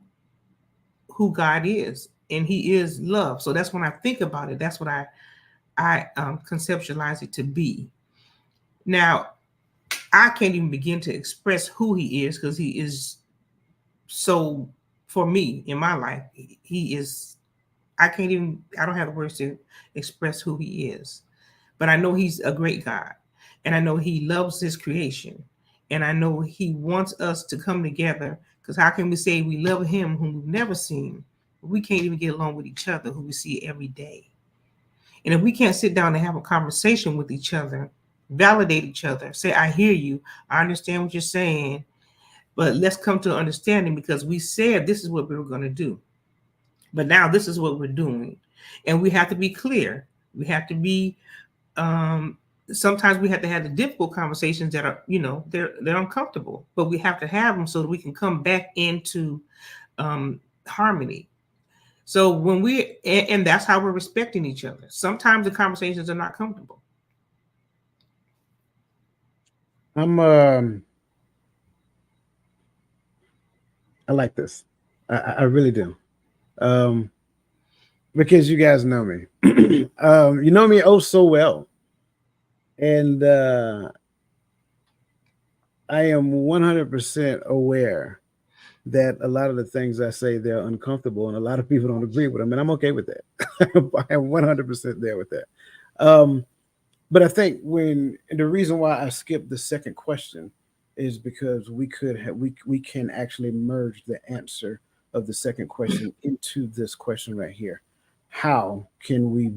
who God is, and He is love. So that's when I think about it. That's what I conceptualize it to be. Now, I can't even begin to express who He is, because He is so, for me in my life, He is. I don't have the words to express who He is, but I know He's a great God, and I know He loves His creation, and I know He wants us to come together. Because how can we say we love Him whom we've never seen? We can't even get along with each other who we see every day. And if we can't sit down and have a conversation with each other, validate each other, say, I hear you, I understand what you're saying, but let's come to understanding, because we said this is what we were going to do. But now this is what we're doing. And we have to be clear. We have to be, sometimes we have to have the difficult conversations that are, they're uncomfortable, but we have to have them so that we can come back into harmony. So when and that's how we're respecting each other. Sometimes the conversations are not comfortable. I like this. I really do. Because you guys know me. You know me oh so well. And I am 100% aware that a lot of the things I say, they're uncomfortable, and a lot of people don't agree with them, and I'm okay with that. I am 100% there with that. But I think the reason why I skipped the second question is because we can actually merge the answer of the second question into this question right here. How can we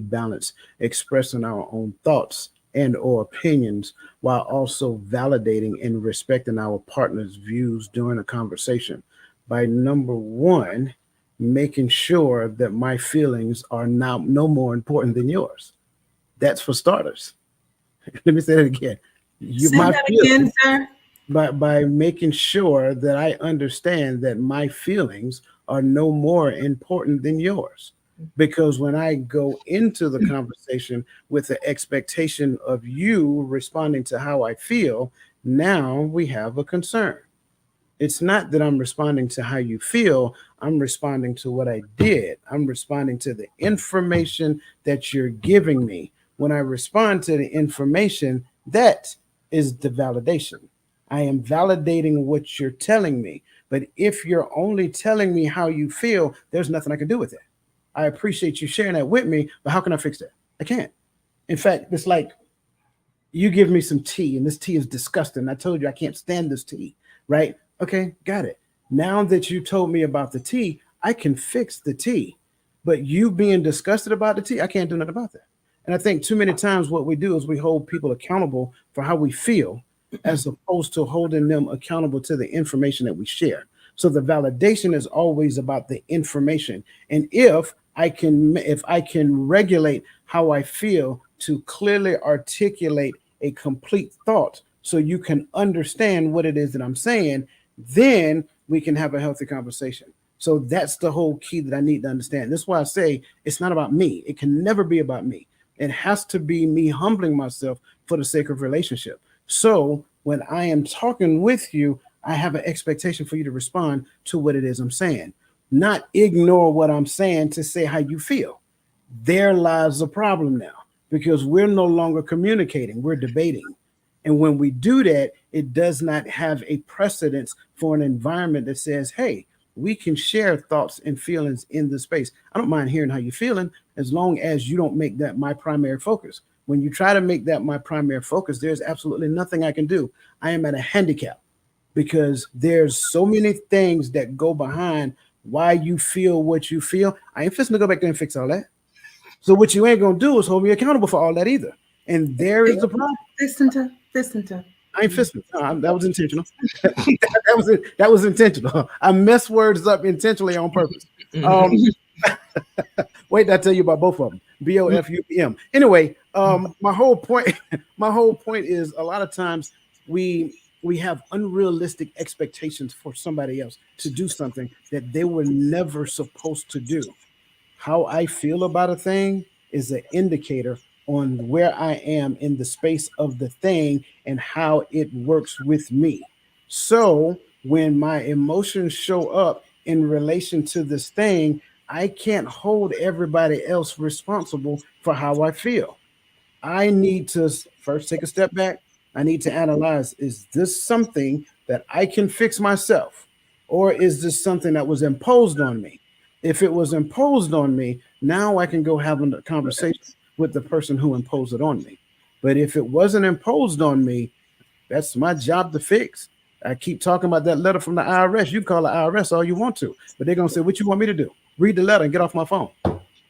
balance expressing our own thoughts and or opinions while also validating and respecting our partner's views during a conversation? By number one, making sure that my feelings are now no more important than yours. That's for starters. Let me say that again. Again, sir. By making sure that I understand that my feelings are no more important than yours. Because when I go into the conversation with the expectation of you responding to how I feel, now we have a concern. It's not that I'm responding to how you feel. I'm responding to what I did. I'm responding to the information that you're giving me. when I respond to the information, that is the validation. I am validating what you're telling me. But if you're only telling me how you feel, there's nothing I can do with it. I appreciate you sharing that with me, but how can I fix that? I can't. In fact, it's like you give me some tea and this tea is disgusting. I told you I can't stand this tea, right? Okay, got it. Now that you told me about the tea, I can fix the tea. But you being disgusted about the tea, I can't do nothing about that. And I think too many times what we do is we hold people accountable for how we feel as opposed to holding them accountable to the information that we share. So the validation is always about the information. And if I can regulate how I feel to clearly articulate a complete thought so you can understand what it is that I'm saying, then we can have a healthy conversation. So that's the whole key that I need to understand. That's why I say it's not about me. It can never be about me. It has to be me humbling myself for the sake of relationship. So when I am talking with you, I have an expectation for you to respond to what it is I'm saying, not ignore what I'm saying to say how you feel. There lies the problem now because we're no longer communicating, we're debating. And when we do that, it does not have a precedence for an environment that says, hey, we can share thoughts and feelings in the space. I don't mind hearing how you're feeling as long as you don't make that my primary focus. When you try to make that my primary focus, there's absolutely nothing I can do. I am at a handicap because there's so many things that go behind why you feel what you feel. I ain't fixing to go back there and fix all that. So what you ain't gonna do is hold me accountable for all that either. And there is the problem. Listen to. I ain't fisting. That was intentional. that was intentional. I mess words up intentionally on purpose. Wait till I tell you about both of them. BOFUM. Anyway, my whole point is a lot of times we have unrealistic expectations for somebody else to do something that they were never supposed to do. How I feel about a thing is an indicator on where I am in the space of the thing and how it works with me. So when my emotions show up in relation to this thing, I can't hold everybody else responsible for how I feel. I need to first take a step back. I need to analyze, is this something that I can fix myself? Or is this something that was imposed on me? If it was imposed on me, now I can go have a conversation with the person who imposed it on me. But if it wasn't imposed on me, that's my job to fix. I keep talking about that letter from the IRS. You can call the IRS all you want to, but they're going to say, what you want me to do? Read the letter and get off my phone.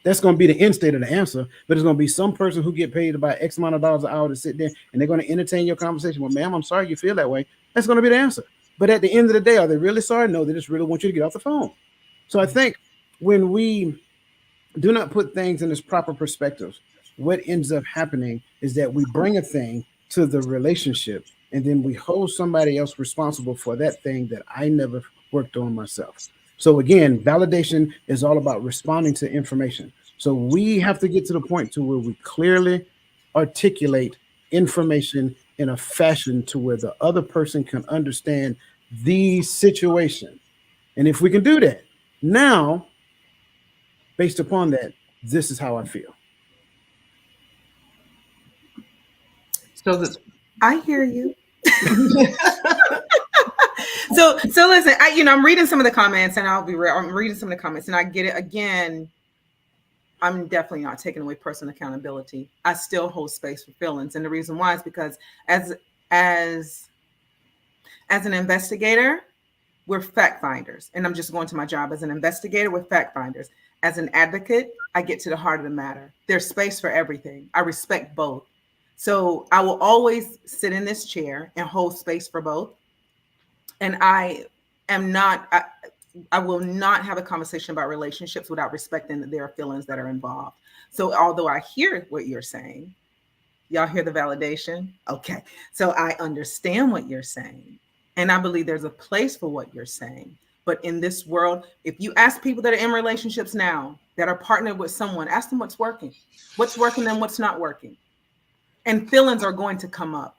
That's going to be the end state of the answer, but it's going to be some person who get paid about X amount of dollars an hour to sit there and they're going to entertain your conversation. Well, ma'am, I'm sorry you feel that way. That's going to be the answer. But at the end of the day, are they really sorry? No, they just really want you to get off the phone. So I think when we do not put things in its proper perspective, what ends up happening is that we bring a thing to the relationship and then we hold somebody else responsible for that thing that I never worked on myself. So again, validation is all about responding to information. So we have to get to the point to where we clearly articulate information in a fashion to where the other person can understand the situation. And if we can do that, now, based upon that, this is how I feel. So I hear you. So listen, I'm reading some of the comments, and I'll be real. I'm reading some of the comments, and I get it. Again, I'm definitely not taking away personal accountability. I still hold space for feelings, and the reason why is because as an investigator, we're fact finders, and I'm just going to my job as an investigator. We're fact finders. As an advocate, I get to the heart of the matter. There's space for everything. I respect both. So I will always sit in this chair and hold space for both. And I will not have a conversation about relationships without respecting that there are feelings that are involved. So although I hear what you're saying, y'all hear the validation? Okay. So I understand what you're saying. And I believe there's a place for what you're saying. But in this world, if you ask people that are in relationships now, that are partnered with someone, ask them what's working and what's not working. And feelings are going to come up.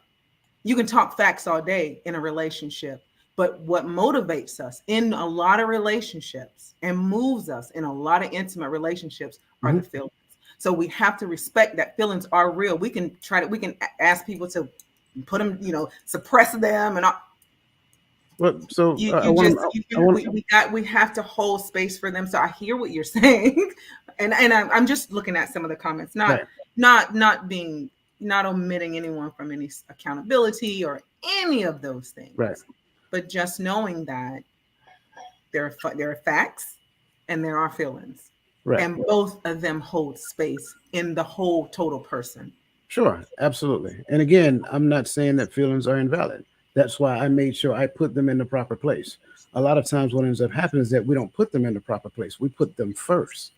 You can talk facts all day in a relationship, but what motivates us in a lot of relationships and moves us in a lot of intimate relationships are the feelings. So we have to respect that feelings are real. We can ask people to put them, suppress them and all. Well, so We have to hold space for them. So I hear what you're saying, and I'm just looking at some of the comments, not omitting anyone from any accountability or any of those things, right. But just knowing that there are facts and there are feelings, right. And both of them hold space in the whole total person. Sure, absolutely. And again, I'm not saying that feelings are invalid. That's why I made sure I put them in the proper place. A lot of times what ends up happening is that we don't put them in the proper place. We put them first.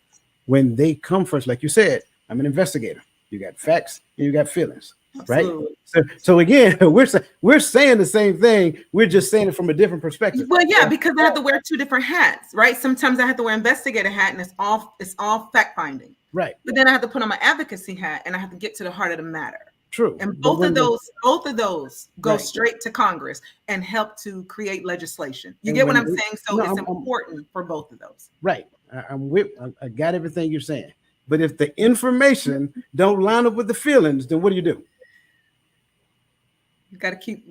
When they come first, like you said, I'm an investigator. You got facts and you got feelings, Absolutely. right? So again, we're saying the same thing. We're just saying it from a different perspective. Well, yeah, because I have to wear two different hats, right? Sometimes I have to wear investigator hat and it's all fact finding. Right. But then I have to put on my advocacy hat and I have to get to the heart of the matter. True. And both of those go straight to Congress and help to create legislation. You get what I'm saying? So it's important for both of those. Right. I got everything you're saying. But if the information don't line up with the feelings, then what do you do? We got to keep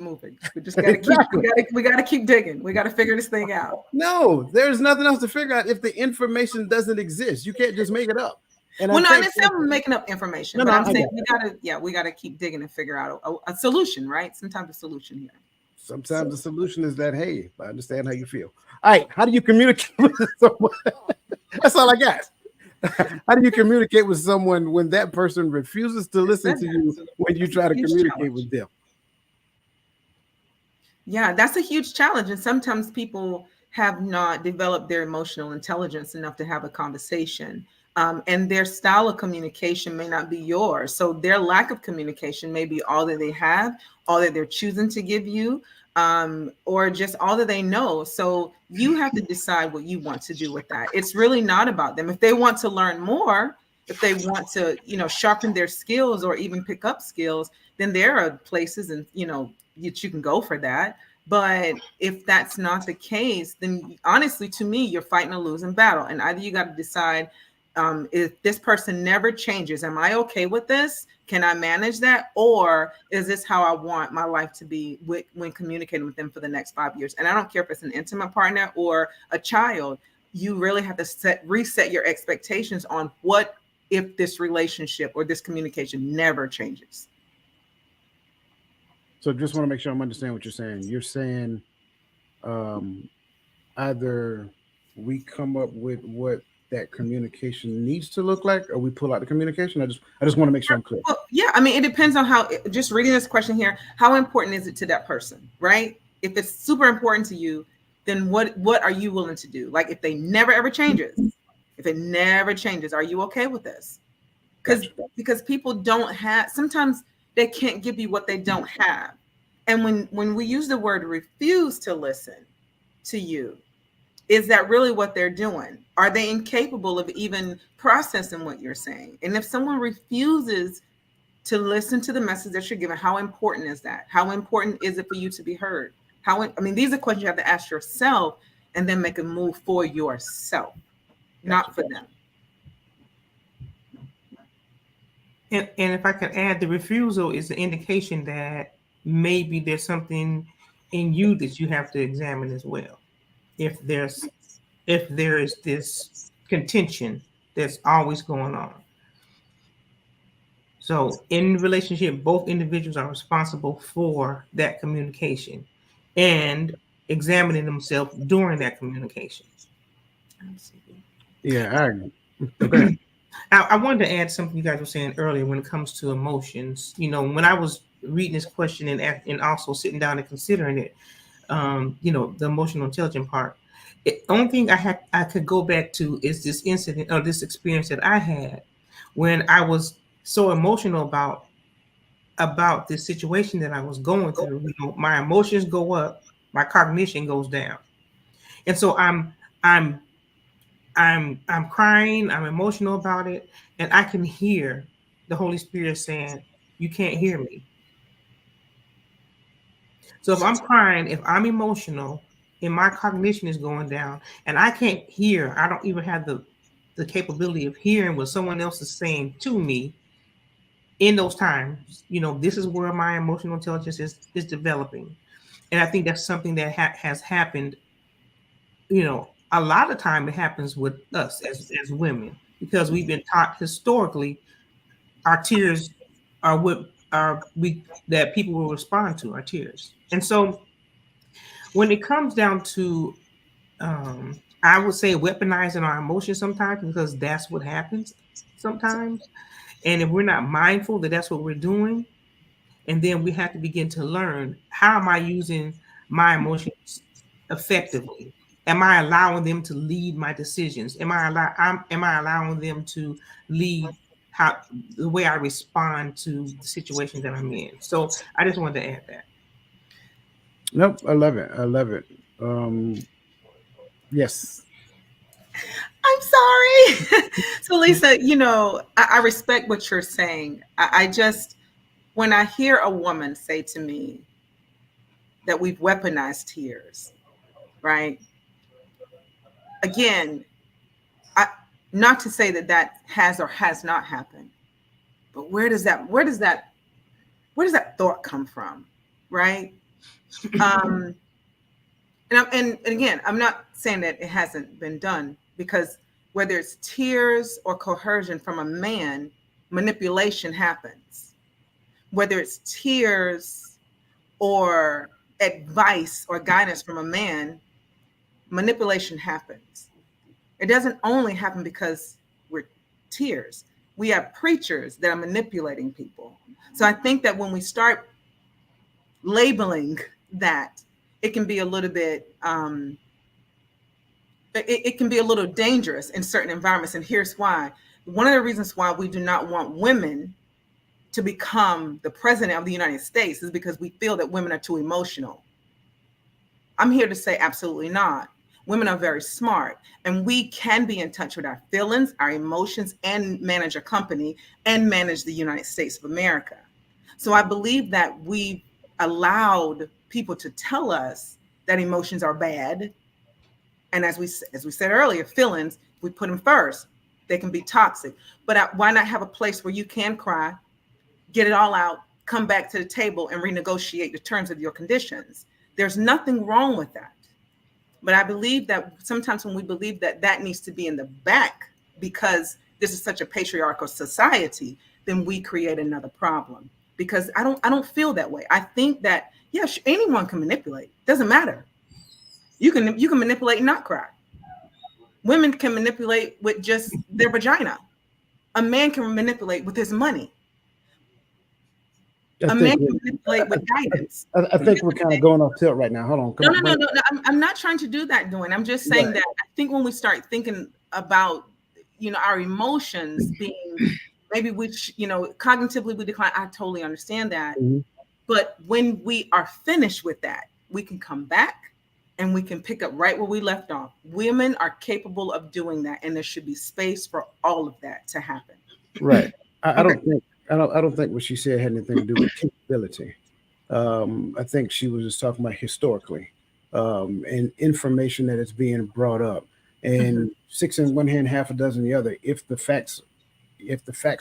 moving. We just got to keep, we got to keep digging. We got to figure this thing out. No, there's nothing else to figure out if the information doesn't exist. You can't just make it up. And well, not necessarily making up information, but I'm saying we gotta keep digging and figure out a solution, right? Sometimes a solution here. Sometimes the solution is that, hey, I understand how you feel. All right, how do you communicate with someone? That's all I got. How do you communicate with someone when that person refuses to listen to you when you try to communicate with them? Yeah, that's a huge challenge. And sometimes people have not developed their emotional intelligence enough to have a conversation. And their style of communication may not be yours. So their lack of communication may be all that they have, all that they're choosing to give you, or just all that they know. So you have to decide what you want to do with that. It's really not about them. If they want to learn more, if they want to, sharpen their skills or even pick up skills, then there are places and, that you can go for that. But if that's not the case, then honestly, to me, you're fighting a losing battle. And either you got to decide, if this person never changes, am I okay with this? Can I manage that? Or is this how I want my life to be when communicating with them for the next 5 years? And I don't care if it's an intimate partner or a child, you really have to reset your expectations on what if this relationship or this communication never changes. So just want to make sure I'm understanding what you're saying. You're saying either we come up with what that communication needs to look like, or we pull out the communication. I just want to make sure I'm clear. Well, yeah, I mean, it depends on how. Just reading this question here, how important is it to that person, right? If it's super important to you, then what are you willing to do? Like, if they never ever changes, are you okay with this? Because people don't have. Sometimes they can't give you what they don't have, and when we use the word refuse to listen to you, is that really what they're doing? Are they incapable of even processing what you're saying? And if someone refuses to listen to the message that you're giving, how important is that? How important is it for you to be heard? These are questions you have to ask yourself and then make a move for yourself, not for them. And if I can add, the refusal is an indication that maybe there's something in you that you have to examine as well. If there is this contention that's always going on. So in relationship, both individuals are responsible for that communication and examining themselves during that communication. Yeah, I agree. I wanted to add something you guys were saying earlier when it comes to emotions. When I was reading this question and also sitting down and considering it, the emotional intelligence part. The only thing I could go back to is this incident or this experience that I had when I was so emotional about this situation that I was going through. My emotions go up, my cognition goes down, and so I'm crying, I'm emotional about it, and I can hear the Holy Spirit saying, "You can't hear me." So if I'm crying, if I'm emotional, and my cognition is going down, and I can't hear, I don't even have the capability of hearing what someone else is saying to me in those times. This is where my emotional intelligence is developing. And I think that's something that has happened. A lot of time it happens with us as women, because we've been taught historically our tears are what are we that people will respond to, our tears. And so when it comes down to I would say weaponizing our emotions sometimes, because that's what happens sometimes. And if we're not mindful that that's what we're doing, and then we have to begin to learn, how am I using my emotions effectively? Am I allowing them to lead my decisions? Am I allowing them to lead the way I respond to the situation that I'm in? So I just wanted to add that. Nope, I love it. I love it. Yes. I'm sorry. So, Lisa, I respect what you're saying. I just, when I hear a woman say to me that we've weaponized tears, right? Again, not to say that has or has not happened, but where does that thought come from, right? And again, I'm not saying that it hasn't been done, because whether it's tears or coercion from a man, manipulation happens. Whether it's tears or advice or guidance from a man, manipulation happens. It doesn't only happen because we're tears. We have preachers that are manipulating people. So I think that when we start labeling that, it can be a little bit it can be a little dangerous in certain environments. And here's why. One of the reasons why we do not want women to become the president of the United States is because we feel that women are too emotional. I'm here to say absolutely not. Women are very smart, and we can be in touch with our feelings, our emotions, and manage a company and manage the United States of America. So I believe that we allowed people to tell us that emotions are bad. And as we said earlier, feelings, we put them first. They can be toxic. But why not have a place where you can cry, get it all out, come back to the table and renegotiate the terms of your conditions? There's nothing wrong with that. But I believe that sometimes when we believe that needs to be in the back because this is such a patriarchal society, then we create another problem. Because I don't feel that way. I think that, yes, anyone can manipulate. Doesn't matter. You can manipulate and not cry. Women can manipulate with just their vagina. A man can manipulate with his money. A man can manipulate with guidance. I think we're kind of going off tilt right now. Hold on. No. I'm not trying to do that, Dwayne. I'm just saying that I think when we start thinking about, our emotions being maybe which, cognitively we decline. I totally understand that. Mm-hmm. But when we are finished with that, we can come back and we can pick up right where we left off. Women are capable of doing that, and there should be space for all of that to happen. Right. I don't think what she said had anything to do with capability. I think she was just talking about historically and information that is being brought up. And six in one hand, half a dozen in the other. If the facts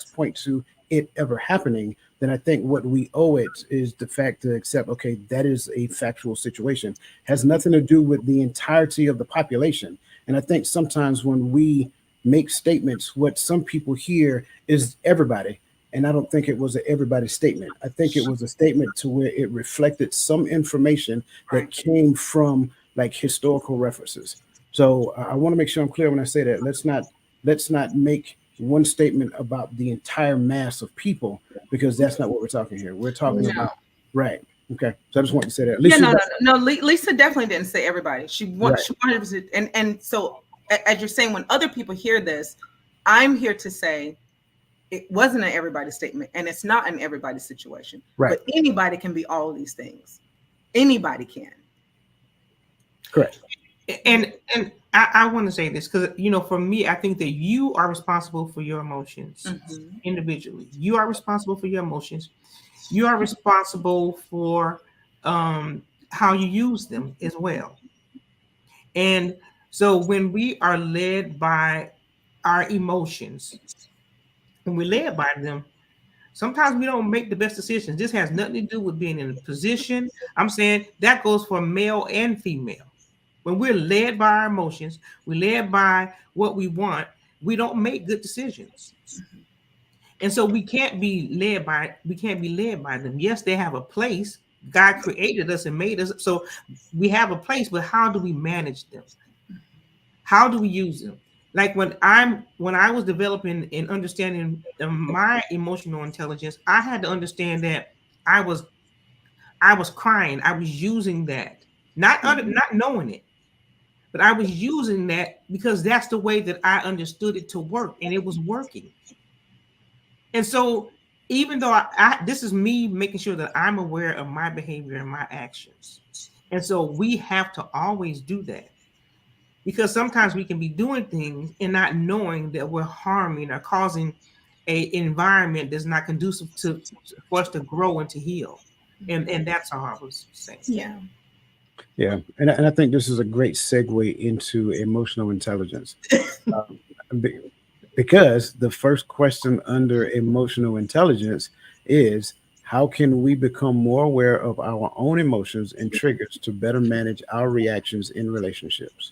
point to it ever happening, then I think what we owe it is the fact to accept, okay, that is a factual situation. Has nothing to do with the entirety of the population. And I think sometimes when we make statements, what some people hear is everybody. And I don't think it was an everybody statement. I think it was a statement to where it reflected some information that came from like historical references. So I want to make sure I'm clear when I say that. Let's not make one statement about the entire mass of people, because that's not what we're talking here. We're talking about right. Okay. So I just want to say that. No. Lisa definitely didn't say everybody. She wanted to, and so as you're saying, when other people hear this, I'm here to say it wasn't an everybody statement, and it's not an everybody situation. Right. But anybody can be all of these things. Anybody can. Correct. And I want to say this because, for me, I think that you are responsible for your emotions individually. You are responsible for your emotions. You are responsible for how you use them as well. And so when we are led by our emotions, when we're led by them, sometimes we don't make the best decisions. This has nothing to do with being in a position. I'm saying that goes for male and female. When we're led by our emotions, we're led by what we want, we don't make good decisions. And so we can't be led by them. Yes, they have a place. God created us and made us. So we have a place, but how do we manage them? How do we use them? Like when I was developing and understanding my emotional intelligence, I had to understand that I was crying. I was using that, not knowing it, but I was using that because that's the way that I understood it to work, and it was working. And so, even though this is me making sure that I'm aware of my behavior and my actions, and so we have to always do that. Because sometimes we can be doing things and not knowing that we're harming or causing a environment that's not conducive to for us to grow and to heal. And that's all I was saying. Yeah. Yeah, and I think this is a great segue into emotional intelligence, um, be- because the first question under emotional intelligence is how can we become more aware of our own emotions and triggers to better manage our reactions in relationships?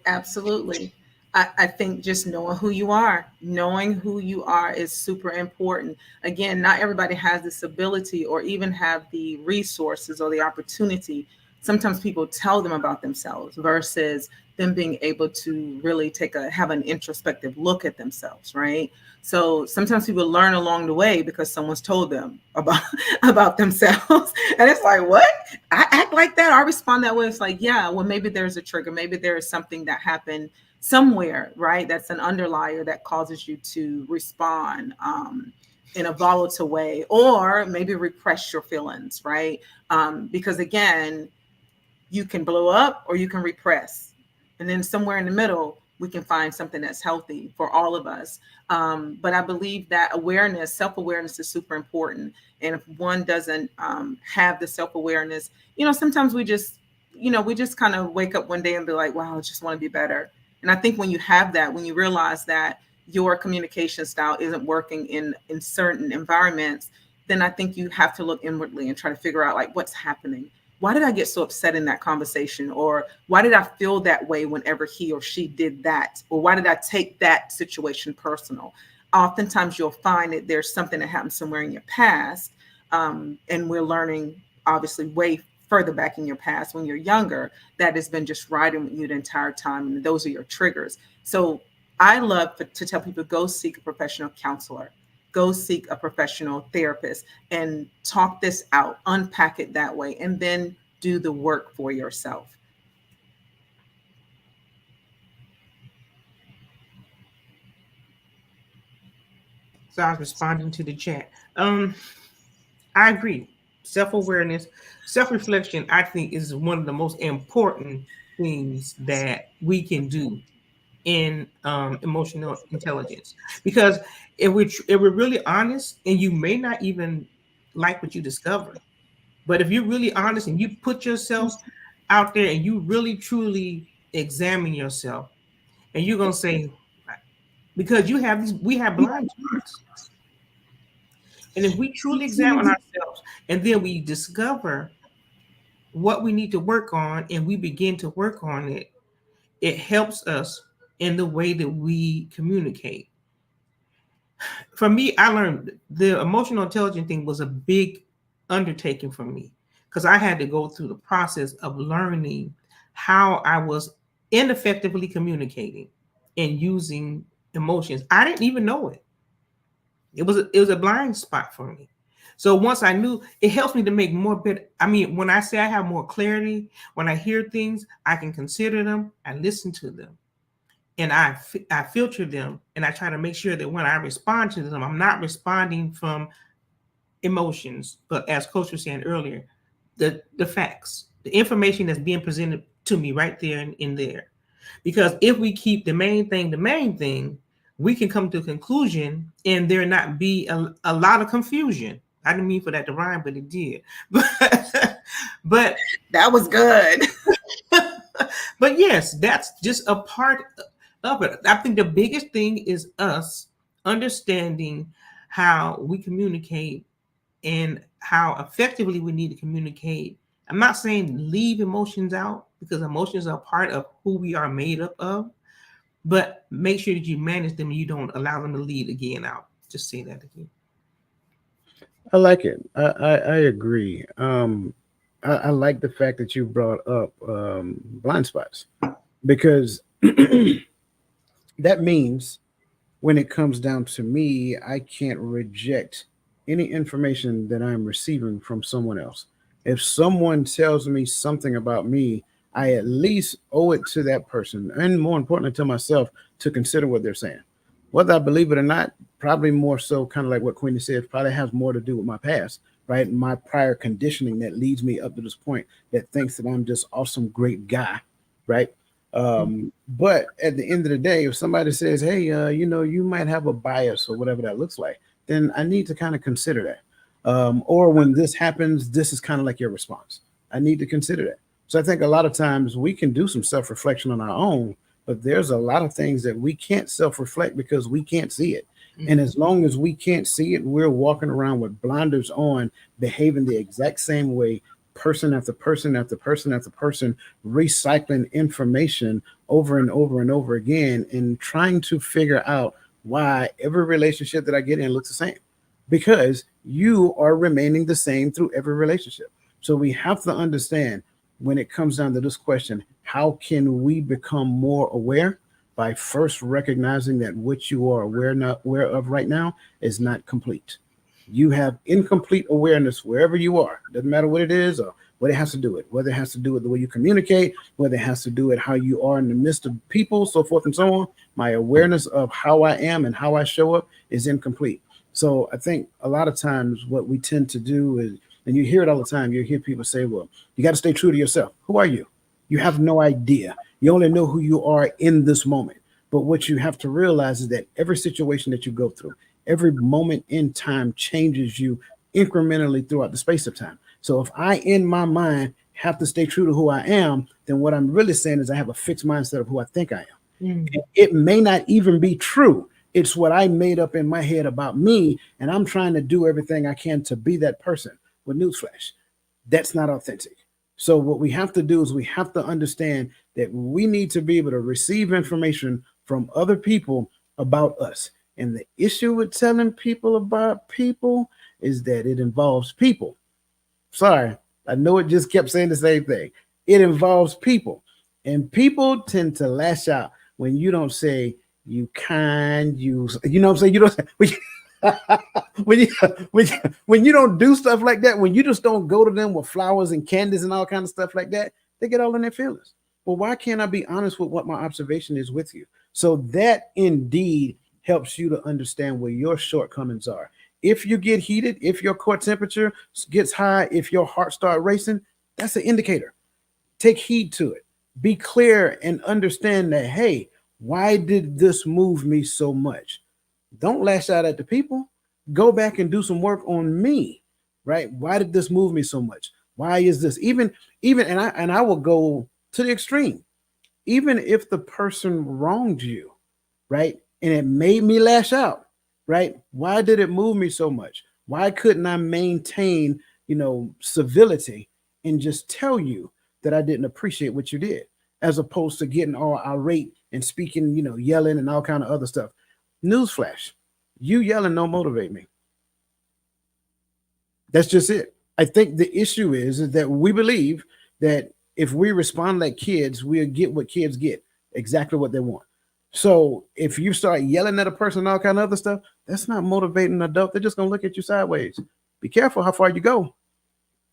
Absolutely. I think just knowing who you are is super important. Again, not everybody has this ability or even have the resources or the opportunity. Sometimes people tell them about themselves versus them being able to really have an introspective look at themselves, right? So sometimes people learn along the way because someone's told them about about themselves. And it's like, what? I act like that. I respond that way. It's like, yeah, well, maybe there's a trigger. Maybe there is something that happened somewhere, right? That's an underlier that causes you to respond in a volatile way, or maybe repress your feelings, right? Because again, you can blow up or you can repress. And then somewhere in the middle, we can find something that's healthy for all of us. But I believe that self-awareness is super important. And if one doesn't have the self-awareness, sometimes we just kind of wake up one day and be like, wow, I just want to be better. And I think when you have that, when you realize that your communication style isn't working in certain environments, then I think you have to look inwardly and try to figure out like what's happening. Why did I get so upset in that conversation? Or why did I feel that way whenever he or she did that? Or why did I take that situation personal? Oftentimes you'll find that there's something that happened somewhere in your past. And we're learning obviously way further back in your past when you're younger, that has been just riding with you the entire time. And those are your triggers. So I love to tell people, go seek a professional counselor, go seek a professional therapist and talk this out, unpack it that way, and then do the work for yourself. So I was responding to the chat. I agree. Self-awareness, self-reflection, I think is one of the most important things that we can do in emotional intelligence. Because if we're really honest, and you may not even like what you discover, but if you're really honest and you put yourself out there and you really truly examine yourself, and you're gonna say, because we have blind spots. And if we truly examine ourselves and then we discover what we need to work on and we begin to work on it, it helps us in the way that we communicate. For me, I learned the emotional intelligence thing was a big undertaking for me because I had to go through the process of learning how I was ineffectively communicating and using emotions. I didn't even know it. It was a blind spot for me. So once I knew, it helps me to make more better. I mean, when I say I have more clarity, when I hear things, I can consider them, I listen to them, and I filter them, and I try to make sure that when I respond to them, I'm not responding from emotions, but as Coach was saying earlier, the facts, the information that's being presented to me right there and in there. Because if we keep the main thing, we can come to a conclusion and there not be a lot of confusion. I didn't mean for that to rhyme, but it did. But That was good. but yes, that's just a part. of it. I think the biggest thing is us understanding how we communicate and how effectively we need to communicate. I'm not saying leave emotions out, because emotions are part of who we are made up of, but make sure that you manage them and you don't allow them to lead again out. Just say that again. I like it. I agree. I like the fact that you brought up blind spots, because that means when it comes down to me, I can't reject any information that I'm receiving from someone else. If someone tells me something about me, I at least owe it to that person, and more importantly to myself, to consider what they're saying. Whether I believe it or not, probably more so, kind of like what Queenie said, probably has more to do with my past, right? My prior conditioning that leads me up to this point, that thinks that I'm just awesome, great guy, right? But at the end of the day, if somebody says, "Hey, you might have a bias," or whatever that looks like, then I need to kind of consider that. Or when this happens, this is kind of like your response. I need to consider that. So I think a lot of times we can do some self reflection on our own, but there's a lot of things that we can't self reflect because we can't see it. And as long as we can't see it, we're walking around with blinders on, behaving the exact same way, person after person after person after person, recycling information over and over and over again, and trying to figure out why every relationship that I get in looks the same, because you are remaining the same through every relationship. So we have to understand, when it comes down to this question, how can we become more aware? By first recognizing that what you are aware of right now is not complete. You have incomplete awareness wherever you are. Doesn't matter what it is or what it has to do with, whether it has to do with the way you communicate, whether it has to do with how you are in the midst of people, so forth and so on. My awareness of how I am and how I show up is incomplete. So I think a lot of times what we tend to do is, and you hear it all the time, you hear people say, well, you got to stay true to yourself. Who are you? You have no idea. You only know who you are in this moment. But what you have to realize is that every situation that you go through, every moment in time changes you incrementally throughout the space of time. So if I, in my mind, have to stay true to who I am, then what I'm really saying is I have a fixed mindset of who I think I am. It may not even be true. It's what I made up in my head about me, and I'm trying to do everything I can to be that person. With newsflash, that's not authentic. So what we have to do is we have to understand that we need to be able to receive information from other people about us. And the issue with telling people about people is that it involves people. Sorry, I know it just kept saying the same thing. It involves people. And people tend to lash out when you don't say you kind, you know what I'm saying? You don't say, when you don't do stuff like that, when you just don't go to them with flowers and candies and all kind of stuff like that, they get all in their feelings. Well, why can't I be honest with what my observation is with you? So that indeed helps you to understand where your shortcomings are. If you get heated, if your core temperature gets high, if your heart starts racing, that's an indicator. Take heed to it. Be clear and understand that, hey, why did this move me so much? Don't lash out at the people. Go back and do some work on me, right? Why did this move me so much? Why is this even and I will go to the extreme. Even if the person wronged you, right? And it made me lash out, right? Why did it move me so much? Why couldn't I maintain, civility and just tell you that I didn't appreciate what you did, as opposed to getting all irate and speaking, yelling and all kind of other stuff. Newsflash, you yelling don't motivate me. That's just it. I think the issue is that we believe that if we respond like kids, we'll get what kids get, exactly what they want. So if you start yelling at a person and all kind of other stuff, that's not motivating an adult. They're just going to look at you sideways. Be careful how far you go.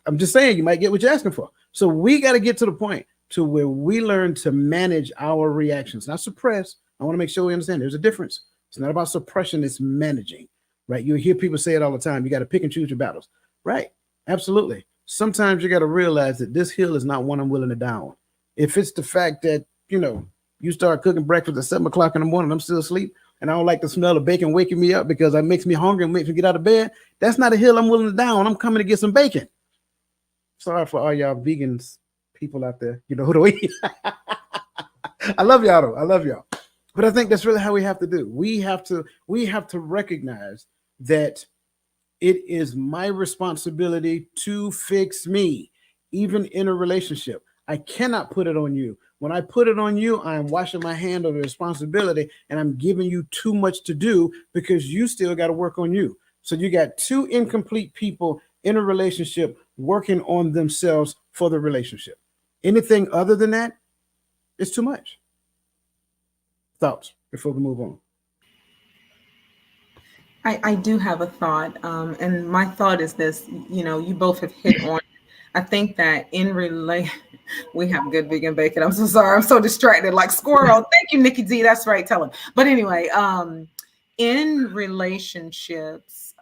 I'm just saying, you might get what you're asking for. So we got to get to the point to where we learn to manage our reactions, not suppress. I want to make sure we understand there's a difference. It's not about suppression, it's managing, right? You hear people say it all the time. You got to pick and choose your battles, right? Absolutely. Sometimes you got to realize that this hill is not one I'm willing to die on. If it's the fact that, you start cooking breakfast at 7 o'clock in the morning, I'm still asleep, and I don't like the smell of bacon waking me up because it makes me hungry and makes me get out of bed, that's not a hill I'm willing to die on. I'm coming to get some bacon. Sorry for all y'all vegans people out there, who do we? I love y'all though. I love y'all. But I think that's really how we have to do. We have to recognize that it is my responsibility to fix me, even in a relationship. I cannot put it on you. When I put it on you, I am washing my hand of the responsibility and I'm giving you too much to do because you still got to work on you. So you got two incomplete people in a relationship working on themselves for the relationship. Anything other than that, it's too much. Thoughts before we move on? I do have a thought, and my thought is this. You both have hit on. I think that we have good vegan bacon. I'm so sorry. I'm so distracted, like squirrel. Thank you, Nikki D. That's right. Tell him. But anyway, in relationships,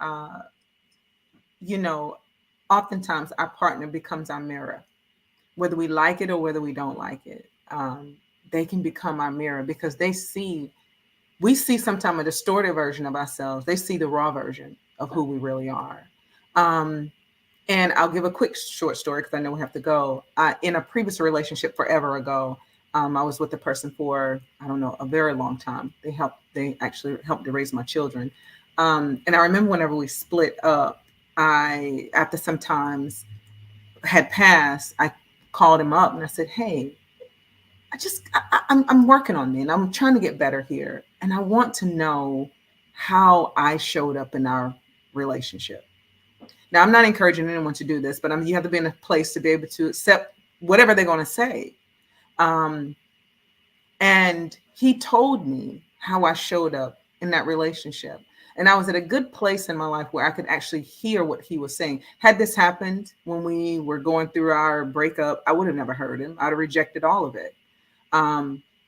oftentimes our partner becomes our mirror, whether we like it or whether we don't like it. They can become our mirror because we see sometimes a distorted version of ourselves. They see the raw version of who we really are. And I'll give a quick short story because I know we have to go. In a previous relationship forever ago, I was with a person for, I don't know, a very long time. They actually helped to raise my children. And I remember whenever we split up, after some times had passed, I called him up and I said, hey, I'm working on me and I'm trying to get better here. And I want to know how I showed up in our relationship. Now, I'm not encouraging anyone to do this, but you have to be in a place to be able to accept whatever they're going to say. And he told me how I showed up in that relationship. And I was at a good place in my life where I could actually hear what he was saying. Had this happened when we were going through our breakup, I would have never heard him. I'd have rejected all of it.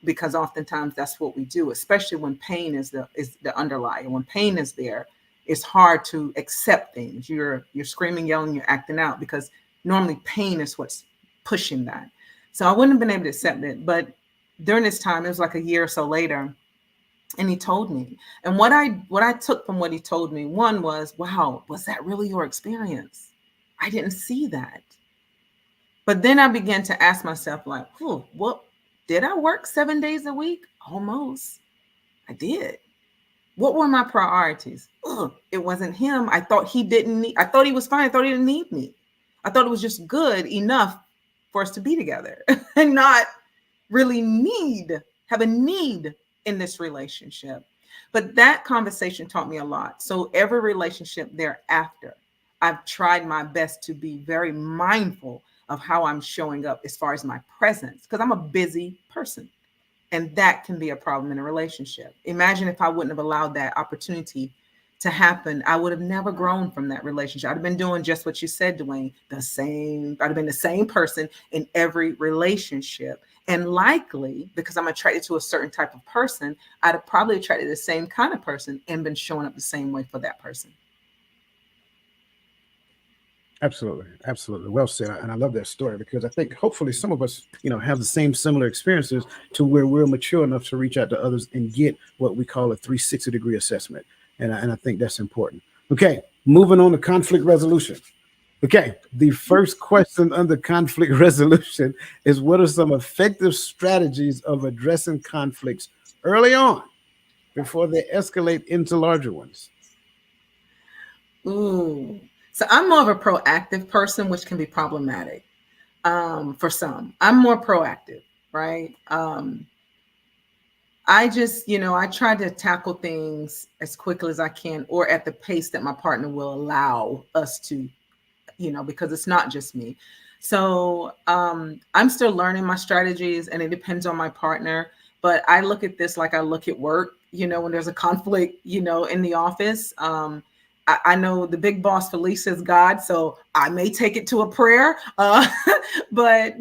Because oftentimes that's what we do, especially when pain is the underlying. When pain is there, it's hard to accept things. You're screaming, yelling, you're acting out because normally pain is what's pushing that. So I wouldn't have been able to accept it. But during this time, it was like a year or so later, and he told me. And what I took from what he told me, one was, wow, was that really your experience? I didn't see that. But then I began to ask myself, like, what? Did I work 7 days a week? Almost. I did. What were my priorities? It wasn't him. I thought he was fine. I thought he didn't need me. I thought it was just good enough for us to be together and not really have a need in this relationship. But that conversation taught me a lot. So every relationship thereafter, I've tried my best to be very mindful of how I'm showing up as far as my presence, because I'm a busy person. And that can be a problem in a relationship. Imagine if I wouldn't have allowed that opportunity to happen, I would have never grown from that relationship. I'd have been doing just what you said, Dwayne, I'd have been the same person in every relationship. And likely, because I'm attracted to a certain type of person, I'd have probably attracted the same kind of person and been showing up the same way for that person. Absolutely. Absolutely. Well said. And I love that story because I think hopefully some of us, have the same similar experiences to where we're mature enough to reach out to others and get what we call a 360-degree assessment. And I think that's important. Okay. Moving on to conflict resolution. Okay. The first question under conflict resolution is, what are some effective strategies of addressing conflicts early on before they escalate into larger ones? Ooh. So I'm more of a proactive person, which can be problematic for some. I'm more proactive, right? I just, I try to tackle things as quickly as I can or at the pace that my partner will allow us to, because it's not just me. So I'm still learning my strategies and it depends on my partner. But I look at this like I look at work, when there's a conflict, in the office. I know the big boss for Lisa is God, so I may take it to a prayer. But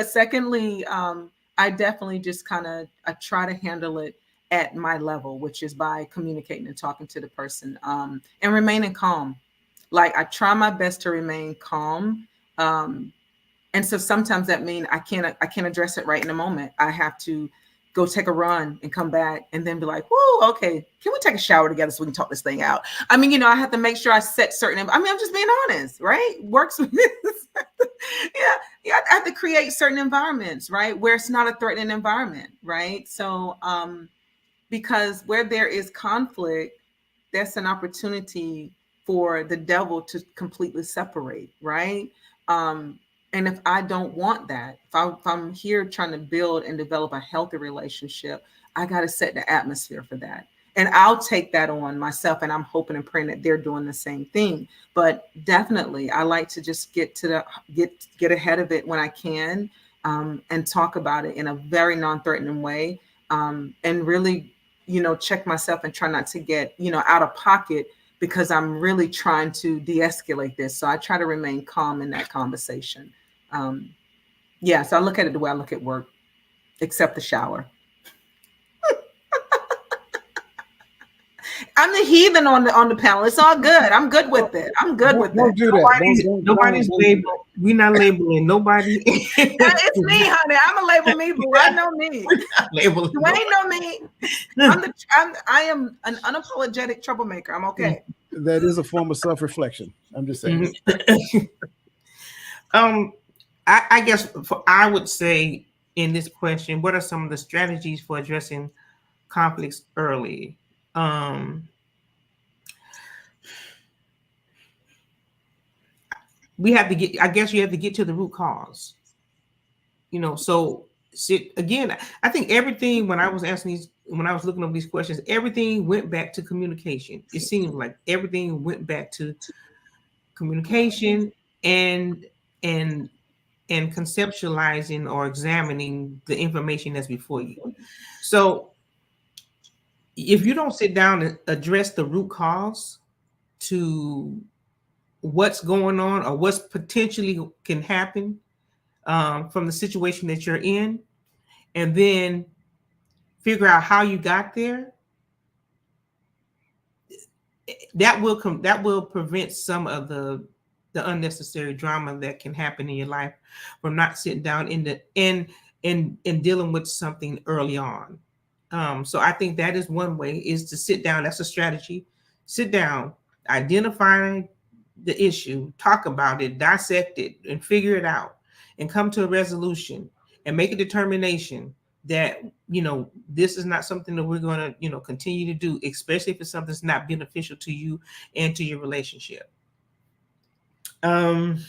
secondly, I definitely just I try to handle it at my level, which is by communicating and talking to the person and remaining calm. Like I try my best to remain calm. And so sometimes that means I can't address it right in the moment. I have to go take a run and come back and then be like, whoa, okay, can we take a shower together so we can talk this thing out? I mean, I have to make sure I set I'm just being honest, right? Works with this. Yeah, I have to create certain environments, right? Where it's not a threatening environment, right? So because where there is conflict, that's an opportunity for the devil to completely separate, right? And if I don't want that, if I'm here trying to build and develop a healthy relationship, I got to set the atmosphere for that. And I'll take that on myself, and I'm hoping and praying that they're doing the same thing. But definitely, I like to just get ahead of it when I can, and talk about it in a very non-threatening way, and really, check myself and try not to get, out of pocket, because I'm really trying to de-escalate this. So I try to remain calm in that conversation. Yeah, so I look at it the way I look at work, except the shower. I'm the heathen on the panel. It's all good. I'm good with it. I'm good with Don't it. do that. Nobody's labeled. We're not labeling nobody. It's me, honey. I'm a label me, boo. I know me. Labeling You ain't know me. I am an unapologetic troublemaker. I'm okay. That is a form of self-reflection. I'm just saying. I guess I would say in this question, what are some of the strategies for addressing conflicts early? You have to get to the root cause. So again, I think everything, when I was looking up these questions, everything went back to communication. It seems like everything went back to communication and conceptualizing or examining the information that's before you. So if you don't sit down and address the root cause to what's going on or what's potentially can happen from the situation that you're in, and then figure out how you got there, that will prevent some of the unnecessary drama that can happen in your life from not sitting down and dealing with something early on. So I think that is one way, is to sit down. That's a strategy. Sit down, identify the issue, talk about it, dissect it, and figure it out, and come to a resolution and make a determination that, this is not something that we're going to, continue to do, especially if it's something that's not beneficial to you and to your relationship. And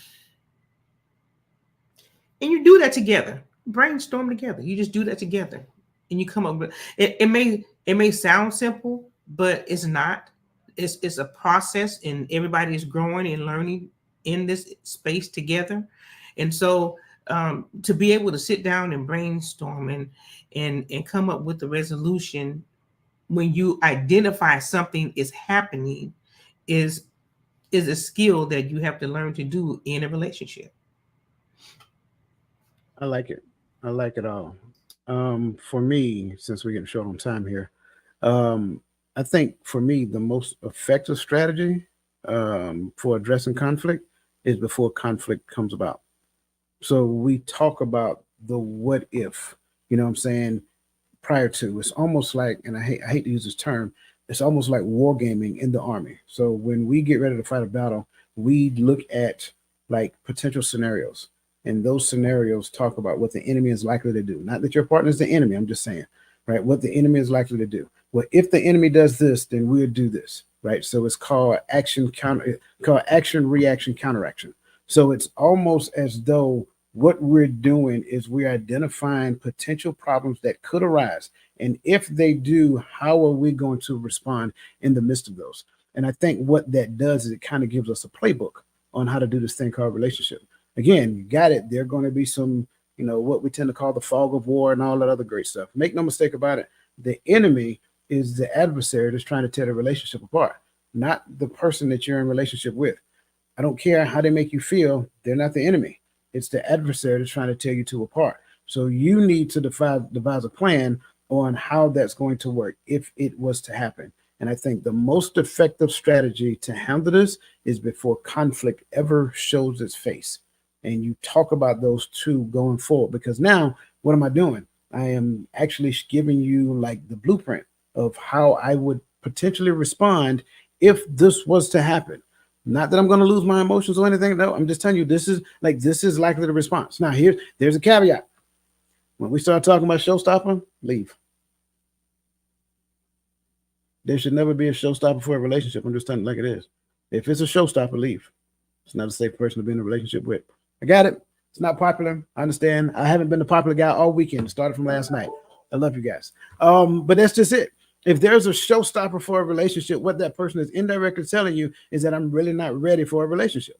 you do that together, brainstorm together. You just do that together, and you come up with it. It may sound simple, but it's not. It's a process, and everybody is growing and learning in this space together. And so to be able to sit down and brainstorm and come up with a resolution when you identify something is happening is a skill that you have to learn to do in a relationship. I like it. I like it all. For me, since we're getting short on time here, I think for me, the most effective strategy for addressing conflict is before conflict comes about. So we talk about the what if, what I'm saying, prior to. It's almost like, and I hate to use this term, it's almost like wargaming in the army. So when we get ready to fight a battle, we look at like potential scenarios. And those scenarios talk about what the enemy is likely to do. Not that your partner is the enemy, I'm just saying, right? What the enemy is likely to do. Well, if the enemy does this, then we'll do this, right? So it's called action, reaction, counteraction. So it's almost as though what we're doing is we're identifying potential problems that could arise. And if they do, how are we going to respond in the midst of those? And I think what that does is it kind of gives us a playbook on how to do this thing called relationship. Again, you got it. There are going to be some, what we tend to call the fog of war and all that other great stuff. Make no mistake about it. The enemy is the adversary that's trying to tear the relationship apart, not the person that you're in relationship with. I don't care how they make you feel. They're not the enemy. It's the adversary that's trying to tear you two apart. So you need to devise a plan on how that's going to work if it was to happen. And I think the most effective strategy to handle this is before conflict ever shows its face. And you talk about those two going forward, because now what am I doing? I am actually giving you like the blueprint of how I would potentially respond if this was to happen. Not that I'm going to lose my emotions or anything. No, I'm just telling you, this is likely the response. Now there's a caveat. When we start talking about showstopper, leave. There should never be a showstopper for a relationship. I'm just telling it like it is. If it's a showstopper, leave. It's not a safe person to be in a relationship with. I got it. It's not popular. I understand. I haven't been the popular guy all weekend. It started from last night. I love you guys. But that's just it. If there's a showstopper for a relationship, what that person is indirectly telling you is that I'm really not ready for a relationship.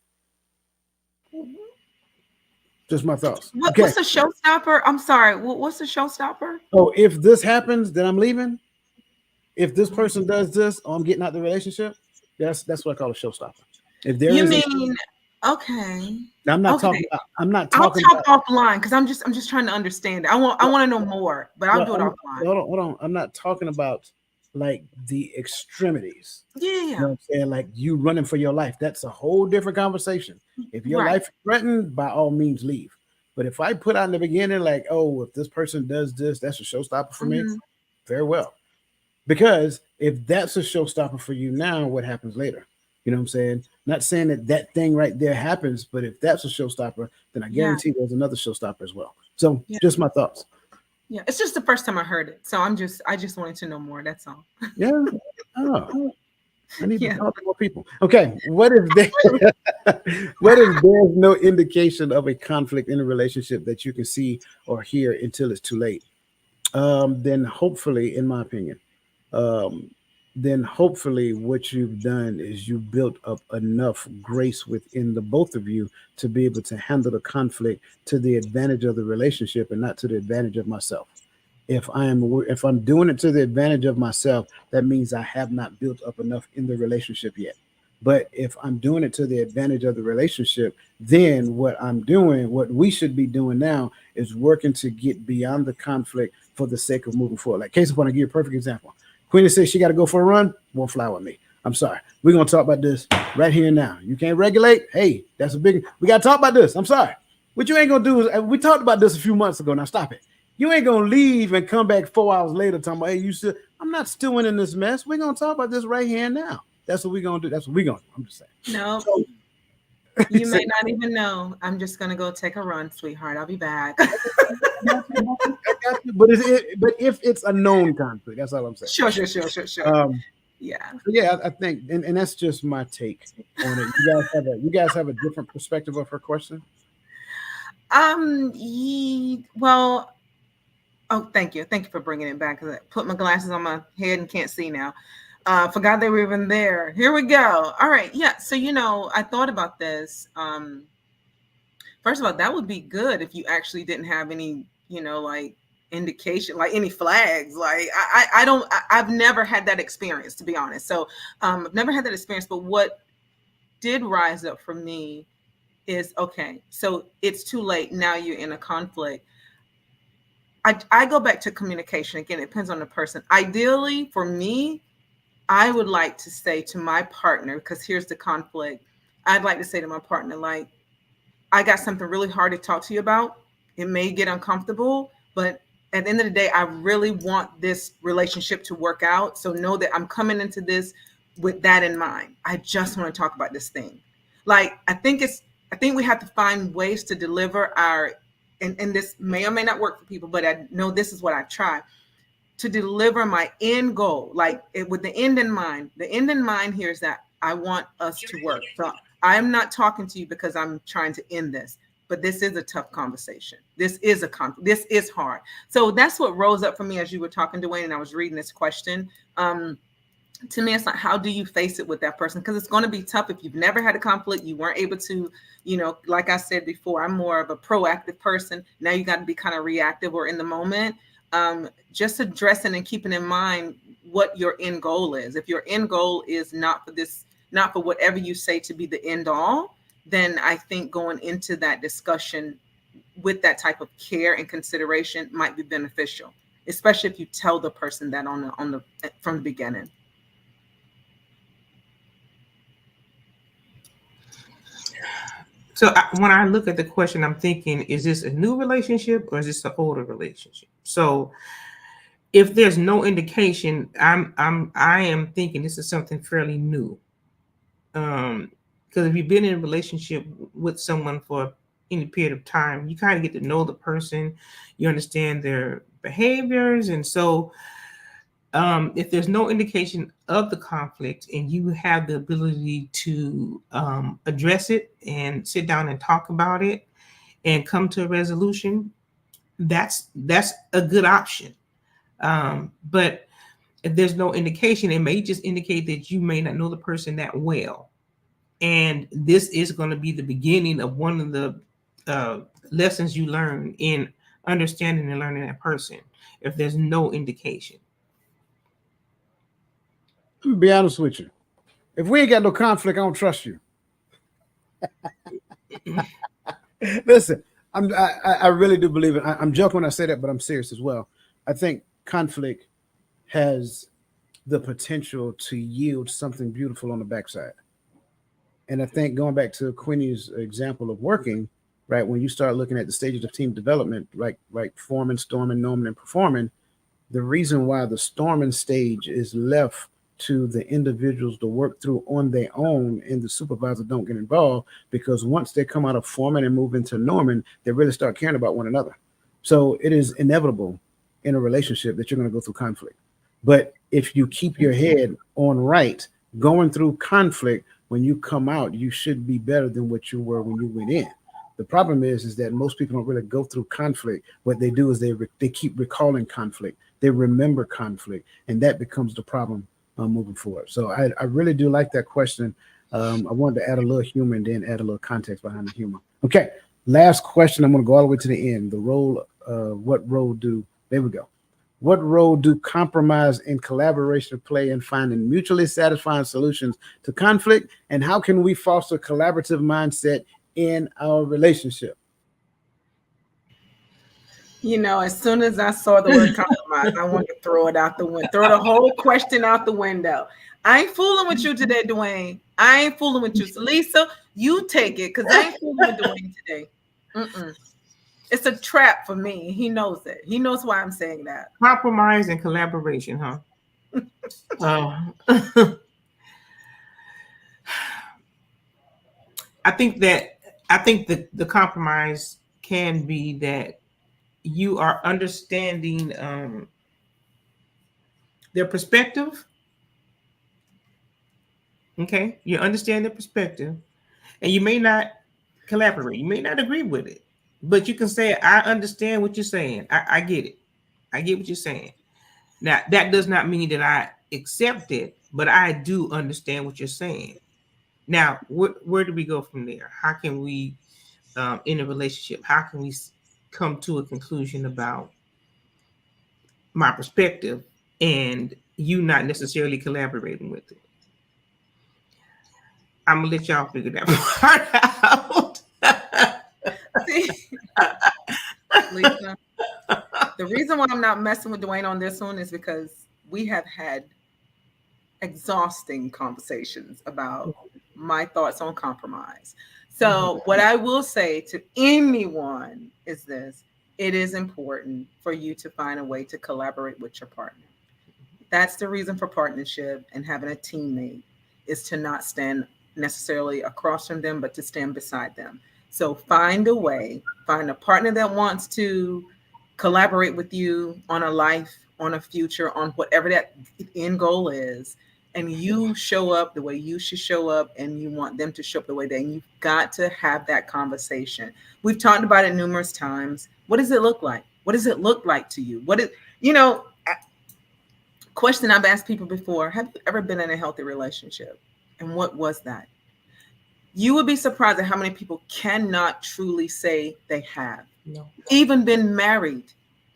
Just my thoughts. Okay. What's a showstopper? I'm sorry. What's a showstopper? Oh, if this happens, then I'm leaving. If this person does this, I'm getting out the relationship. That's what I call a showstopper. If there You is mean okay? I'm not Okay. talking about. I'm not I'll talking talk about. offline because I'm just trying to understand it. I want to know more, but I'll do it offline. Hold on. I'm not talking about like the extremities. Yeah. You know what I'm saying? Like you running for your life. That's a whole different conversation. If your Right. life is threatened, by all means leave. But if I put out in the beginning, like, oh, if this person does this, that's a showstopper for me, very well. Because if that's a showstopper for you now, what happens later? You know what I'm saying? Not saying that that thing right there happens, but if that's a showstopper, then I guarantee there's another showstopper as well. So just my thoughts. Yeah, it's just the first time I heard it, so I just wanted to know more. That's all. Yeah. Oh, I need to talk to more people. Okay. What if there's no indication of a conflict in a relationship that you can see or hear until it's too late? Then hopefully, in my opinion, then hopefully what you've done is you built up enough grace within the both of you to be able to handle the conflict to the advantage of the relationship and not to the advantage of myself. If I'm doing it to the advantage of myself, that means I have not built up enough in the relationship yet. But if I'm doing it to the advantage of the relationship, then what we should be doing now is working to get beyond the conflict for the sake of moving forward. Like case in point, I'll give you a perfect example. Queenie says she got to go for a run. Won't fly with me. I'm sorry. We're going to talk about this right here and now. You can't regulate. Hey, we got to talk about this. I'm sorry. What you ain't going to do is, we talked about this a few months ago. Now stop it. You ain't going to leave and come back 4 hours later talking about, hey, I'm not stewing in this mess. We're going to talk about this right here and now. That's what we're going to do. That's what we're going to do. I'm just saying. No, you may not even know. I'm just going to go take a run, sweetheart. I'll be back. But if it's a known conflict, that's all I'm saying. Sure. I think, and that's just my take on it. You guys have a different perspective of her question. Well, thank you for bringing it back. Because I put my glasses on my head and can't see now. Forgot they were even there. Here we go. All right, yeah. So I thought about this. First of all, that would be good if you actually didn't have any, like indication, like any flags. Like I've never had that experience, to be honest. So I've never had that experience. But what did rise up for me is, okay, so it's too late. Now you're in a conflict. I go back to communication. Again, it depends on the person. Ideally, for me, I would like to say to my partner, because here's the conflict. I'd like to say to my partner, like, I got something really hard to talk to you about. It may get uncomfortable, but at the end of the day, I really want this relationship to work out. So know that I'm coming into this with that in mind. I just want to talk about this thing. Like, I think we have to find ways to deliver and this may or may not work for people, but I know this is what I try to deliver my end goal, like with the end in mind. The end in mind here is that I want us to work. So I'm not talking to you because I'm trying to end this, but this is a tough conversation. This is this is hard. So that's what rose up for me as you were talking, Dwayne, and I was reading this question. To me, it's like, how do you face it with that person? Because it's going to be tough if you've never had a conflict. You weren't able to, like I said before, I'm more of a proactive person. Now you got to be kind of reactive or in the moment. Just addressing and keeping in mind what your end goal is. If your end goal is not for whatever you say to be the end all, then I think going into that discussion with that type of care and consideration might be beneficial, especially if you tell the person that from the beginning. So when I look at the question, I'm thinking, is this a new relationship or is this an older relationship? So if there's no indication, I am thinking this is something fairly new. Because if you've been in a relationship with someone for any period of time, you kind of get to know the person, you understand their behaviors. And so If there's no indication of the conflict and you have the ability to address it and sit down and talk about it and come to a resolution, that's a good option. But if there's no indication, it may just indicate that you may not know the person that well. And this is going to be the beginning of one of the lessons you learn in understanding and learning that person, if there's no indication. I'm gonna be honest with you. If we ain't got no conflict, I don't trust you. Listen, I really do believe it. I'm joking when I say that, but I'm serious as well. I think conflict has the potential to yield something beautiful on the backside. And I think going back to Quinny's example of working, right, when you start looking at the stages of team development, right, forming, storming, norming, and performing, the reason why the storming stage is left to the individuals to work through on their own and the supervisor don't get involved, because once they come out of forming and move into norming, they really start caring about one another. So it is inevitable in a relationship that you're going to go through conflict. But if you keep your head on right, going through conflict, when you come out, you should be better than what you were when you went in. The problem is that most people don't really go through conflict. What they do is they keep recalling conflict. They remember conflict, and that becomes the problem moving forward. So I really do like that question. I wanted to add a little humor and then add a little context behind the humor. Okay, last question. I'm going to go all the way to the end. The role, there we go. What role do compromise and collaboration play in finding mutually satisfying solutions to conflict? And how can we foster a collaborative mindset in our relationship? As soon as I saw the word compromise, I wanted to throw it out the window, throw the whole question out the window. I ain't fooling with you today, Dwayne. I ain't fooling with you. So Lisa, you take it, because I ain't fooling with Dwayne today. It's a trap for me. He knows it. He knows why I'm saying that. Compromise and collaboration, huh? I think the compromise can be that you are understanding their perspective. Okay, you understand their perspective, and you may not collaborate. You may not agree with it, but you can say, I understand what you're saying. I get it. I get what you're saying. Now, that does not mean that I accept it, but I do understand what you're saying. Now, where do we go from there? How can we, in a relationship, how can we come to a conclusion about my perspective and you not necessarily collaborating with it? I'm going to let y'all figure that part out. See, Lisa, the reason why I'm not messing with Dwayne on this one is because we have had exhausting conversations about my thoughts on compromise. So what I will say to anyone is this: it is important for you to find a way to collaborate with your partner. That's the reason for partnership and having a teammate, is to not stand necessarily across from them, but to stand beside them. So find a way, find a partner that wants to collaborate with you on a life, on a future, on whatever that end goal is. And you show up the way you should show up, and you want them to show up the way they, and you've got to have that conversation. We've talked about it numerous times. What does it look like? What does it look like to you? Question I've asked people before: have you ever been in a healthy relationship? And what was that? You would be surprised at how many people cannot truly say they have. No. Even been married.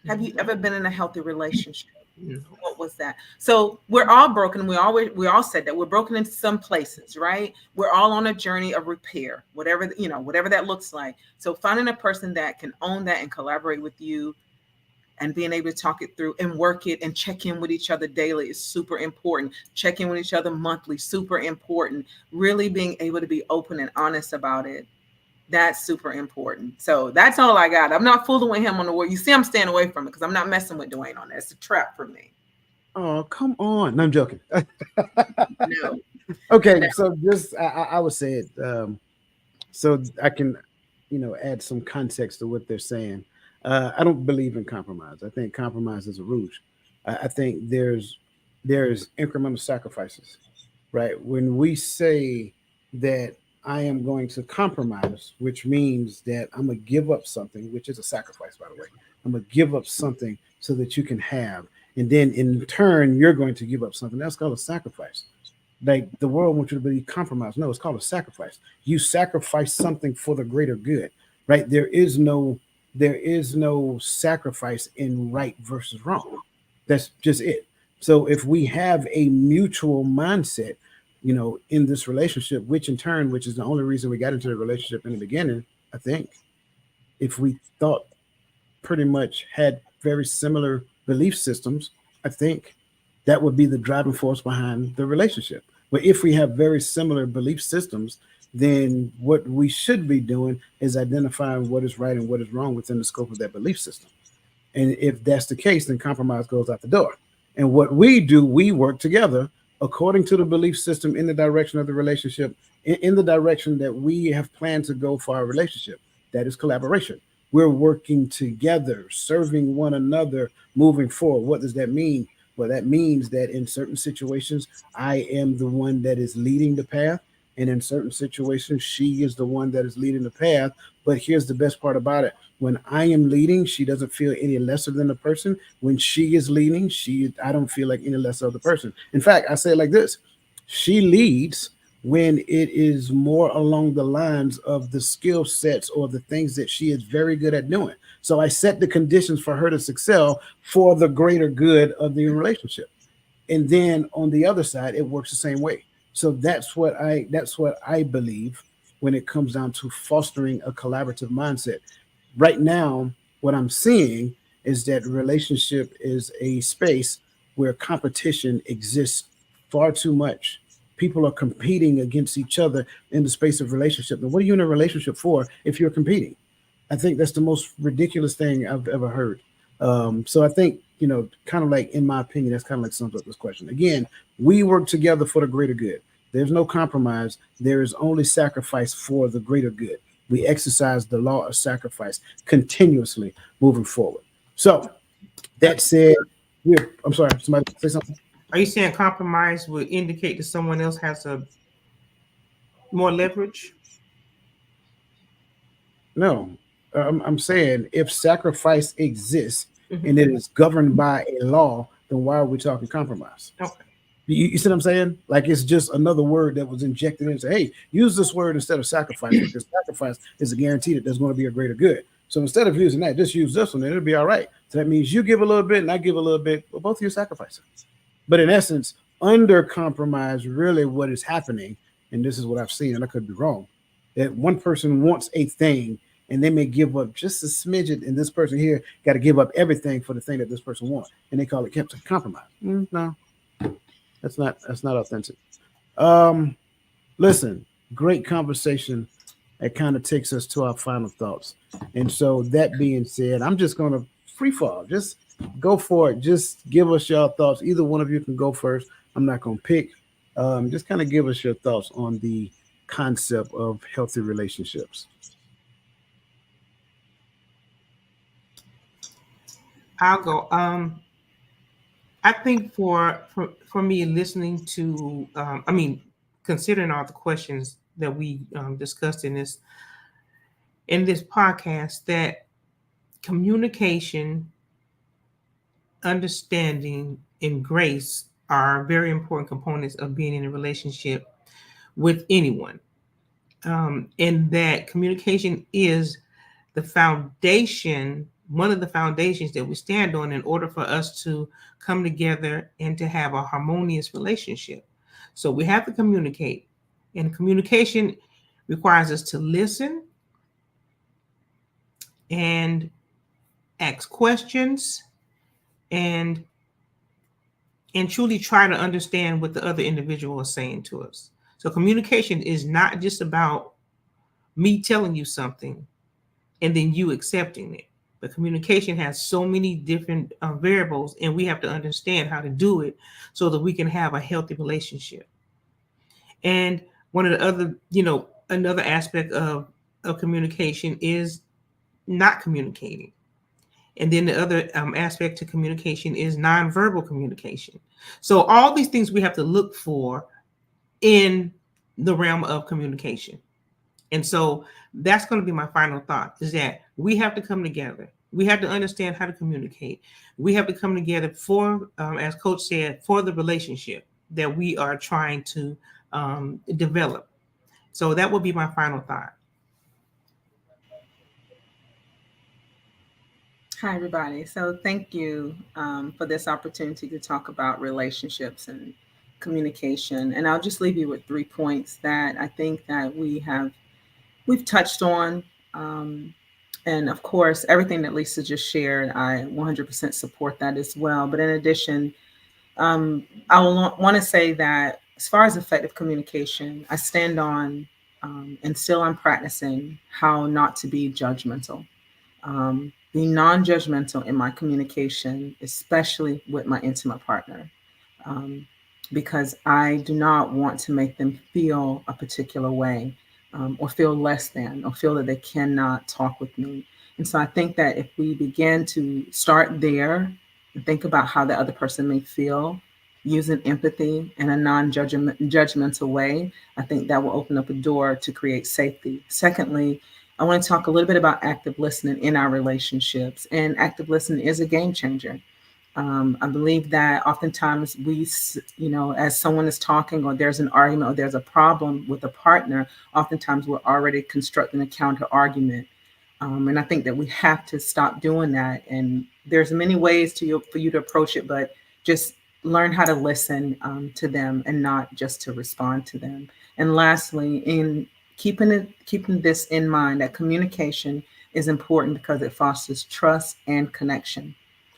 Have you ever been in a healthy relationship? No. What was that? So we're all broken. We all said that we're broken in some places, right? We're all on a journey of repair, whatever that looks like. So finding a person that can own that and collaborate with you, and being able to talk it through and work it and check in with each other daily is super important. Check in with each other monthly, super important. Really being able to be open and honest about it, that's super important. So that's all I got. I'm not fooling with him on the word. You see, I'm staying away from it because I'm not messing with Dwayne on that. It's a trap for me. Oh, come on. No, I'm joking. No. Okay, no. So just I would say it so I can, add some context to what they're saying. I don't believe in compromise. I think compromise is a ruse. I think there's there's incremental sacrifices, right? When we say that I am going to compromise, which means that I'm going to give up something, which is a sacrifice, by the way. I'm going to give up something so that you can have. And then in turn, you're going to give up something. That's called a sacrifice. Like the world wants you to be compromised. No, it's called a sacrifice. You sacrifice something for the greater good, right? There is no sacrifice in right versus wrong. That's just it. So if we have a mutual mindset, in this relationship, which in turn, which is the only reason we got into the relationship in the beginning, I think, if we thought pretty much had very similar belief systems, I think that would be the driving force behind the relationship. But if we have very similar belief systems, then what we should be doing is identifying what is right and what is wrong within the scope of that belief system. And if that's the case, then compromise goes out the door. And what we do, we work together according to the belief system in the direction of the relationship, in the direction that we have planned to go for our relationship. That is collaboration. We're working together, serving one another, moving forward. What does that mean? Well, that means that in certain situations, I am the one that is leading the path. And in certain situations, she is the one that is leading the path. But here's the best part about it. When I am leading, she doesn't feel any lesser than the person. When she is leading, I don't feel like any lesser of the person. In fact, I say it like this. She leads when it is more along the lines of the skill sets or the things that she is very good at doing. So I set the conditions for her to excel for the greater good of the relationship. And then on the other side, it works the same way. So that's what I believe when it comes down to fostering a collaborative mindset. Right now, what I'm seeing is that relationship is a space where competition exists far too much. People are competing against each other in the space of relationship. And what are you in a relationship for if you're competing? I think that's the most ridiculous thing I've ever heard. So I think, kind of like, in my opinion, that's kind of like sums up this question. Again, we work together for the greater good. There's no compromise. There is only sacrifice for the greater good. We exercise the law of sacrifice continuously moving forward. So that said, I'm sorry, somebody say something? Are you saying compromise would indicate that someone else has a more leverage? No, I'm saying if sacrifice exists and it is governed by a law, then why are we talking compromise? Okay. You see what I'm saying? Like it's just another word that was injected in and say, hey, use this word instead of sacrifice because sacrifice is a guarantee that there's going to be a greater good. So instead of using that, just use this one and it'll be all right. So that means you give a little bit and I give a little bit, but both of you sacrificing. But in essence, under compromise, really what is happening, and this is what I've seen, and I could be wrong, that one person wants a thing and they may give up just a smidget, and this person here got to give up everything for the thing that this person wants, and they call it compromise. No, that's not authentic. Listen, great conversation. It kind of takes us to our final thoughts. And so that being said, I'm just going to free fall. Just go for it. Just give us your thoughts. Either one of you can go first. I'm not going to pick. Just kind of give us your thoughts on the concept of healthy relationships. I'll go. I think for me, listening to, considering all the questions that we discussed in this podcast, that communication, understanding, and grace are very important components of being in a relationship with anyone. And that communication is the foundation, one of the foundations that we stand on in order for us to come together and to have a harmonious relationship. So we have to communicate, and communication requires us to listen and ask questions and truly try to understand what the other individual is saying to us. So communication is not just about me telling you something and then you accepting it. But communication has so many different variables, and we have to understand how to do it so that we can have a healthy relationship. And one of the other, another aspect of communication is not communicating. And then the other aspect to communication is nonverbal communication. So all these things we have to look for in the realm of communication. And so that's going to be my final thought, is that we have to come together. We have to understand how to communicate. We have to come together for, as Coach said, for the relationship that we are trying to develop. So that would be my final thought. Hi, everybody. So thank you for this opportunity to talk about relationships and communication. And I'll just leave you with 3 points that I think that we've touched on. And of course, everything that Lisa just shared, I 100% support that as well. But in addition, I will want to say that as far as effective communication, I stand on and still I'm practicing how not to be judgmental. Be non-judgmental in my communication, especially with my intimate partner, because I do not want to make them feel a particular way, or feel less than, or feel that they cannot talk with me. And so I think that if we begin to start there and think about how the other person may feel, using empathy in a non-judgmental way, I think that will open up a door to create safety. Secondly, I want to talk a little bit about active listening in our relationships. And active listening is a game changer. I believe that oftentimes we, as someone is talking or there's an argument or there's a problem with a partner, oftentimes we're already constructing a counter argument. And I think that we have to stop doing that. And there's many ways for you to approach it, but just learn how to listen to them and not just to respond to them. And lastly, in keeping this in mind, that communication is important because it fosters trust and connection.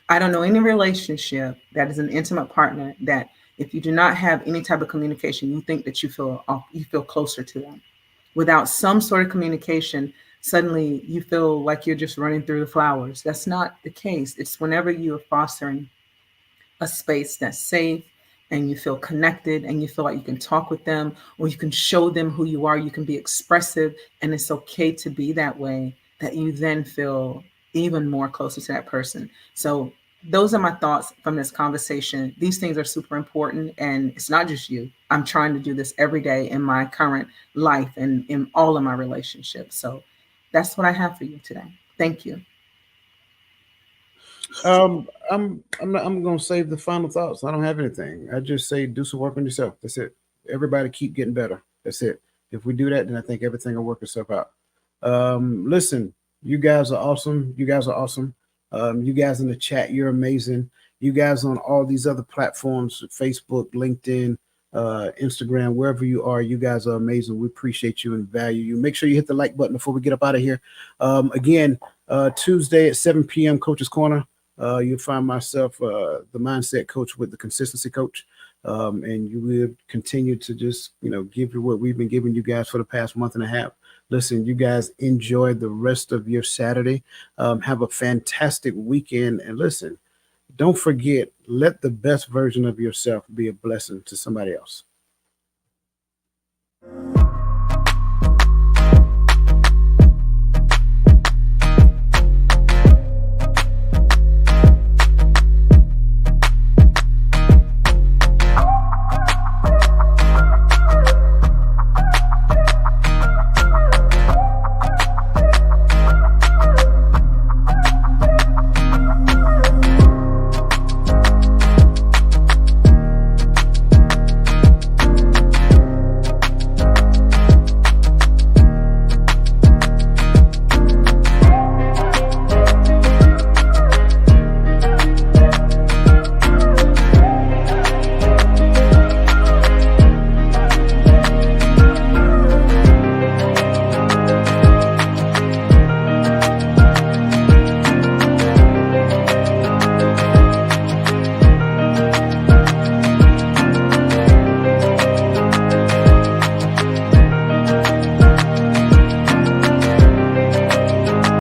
I don't know any relationship that is an intimate partner that if you do not have any type of communication, you think that you feel closer to them. Without some sort of communication, suddenly you feel like you're just running through the flowers. That's not the case. It's whenever you are fostering a space that's safe and you feel connected and you feel like you can talk with them or you can show them who you are, you can be expressive, and it's okay to be that way, that you then feel even more closer to that person. So those are my thoughts from this conversation. These things are super important, and it's not just you. I'm trying to do this every day in my current life and in all of my relationships. So that's what I have for you today. Thank you. I'm gonna save the final thoughts. I don't have anything. I just say do some work on yourself. That's it. Everybody keep getting better. That's it. If we do that, then I think everything will work itself out. Listen, you guys are awesome. You guys are awesome. You guys in the chat, you're amazing. You guys on all these other platforms, Facebook, LinkedIn, Instagram, wherever you are, you guys are amazing. We appreciate you and value you. Make sure you hit the like button before we get up out of here. Again, Tuesday at 7 p.m. Coach's Corner. You'll find myself, the mindset coach with the consistency coach. And you will continue to just, give you what we've been giving you guys for the past month and a half. Listen, you guys enjoy the rest of your Saturday. Have a fantastic weekend. And listen, don't forget, let the best version of yourself be a blessing to somebody else.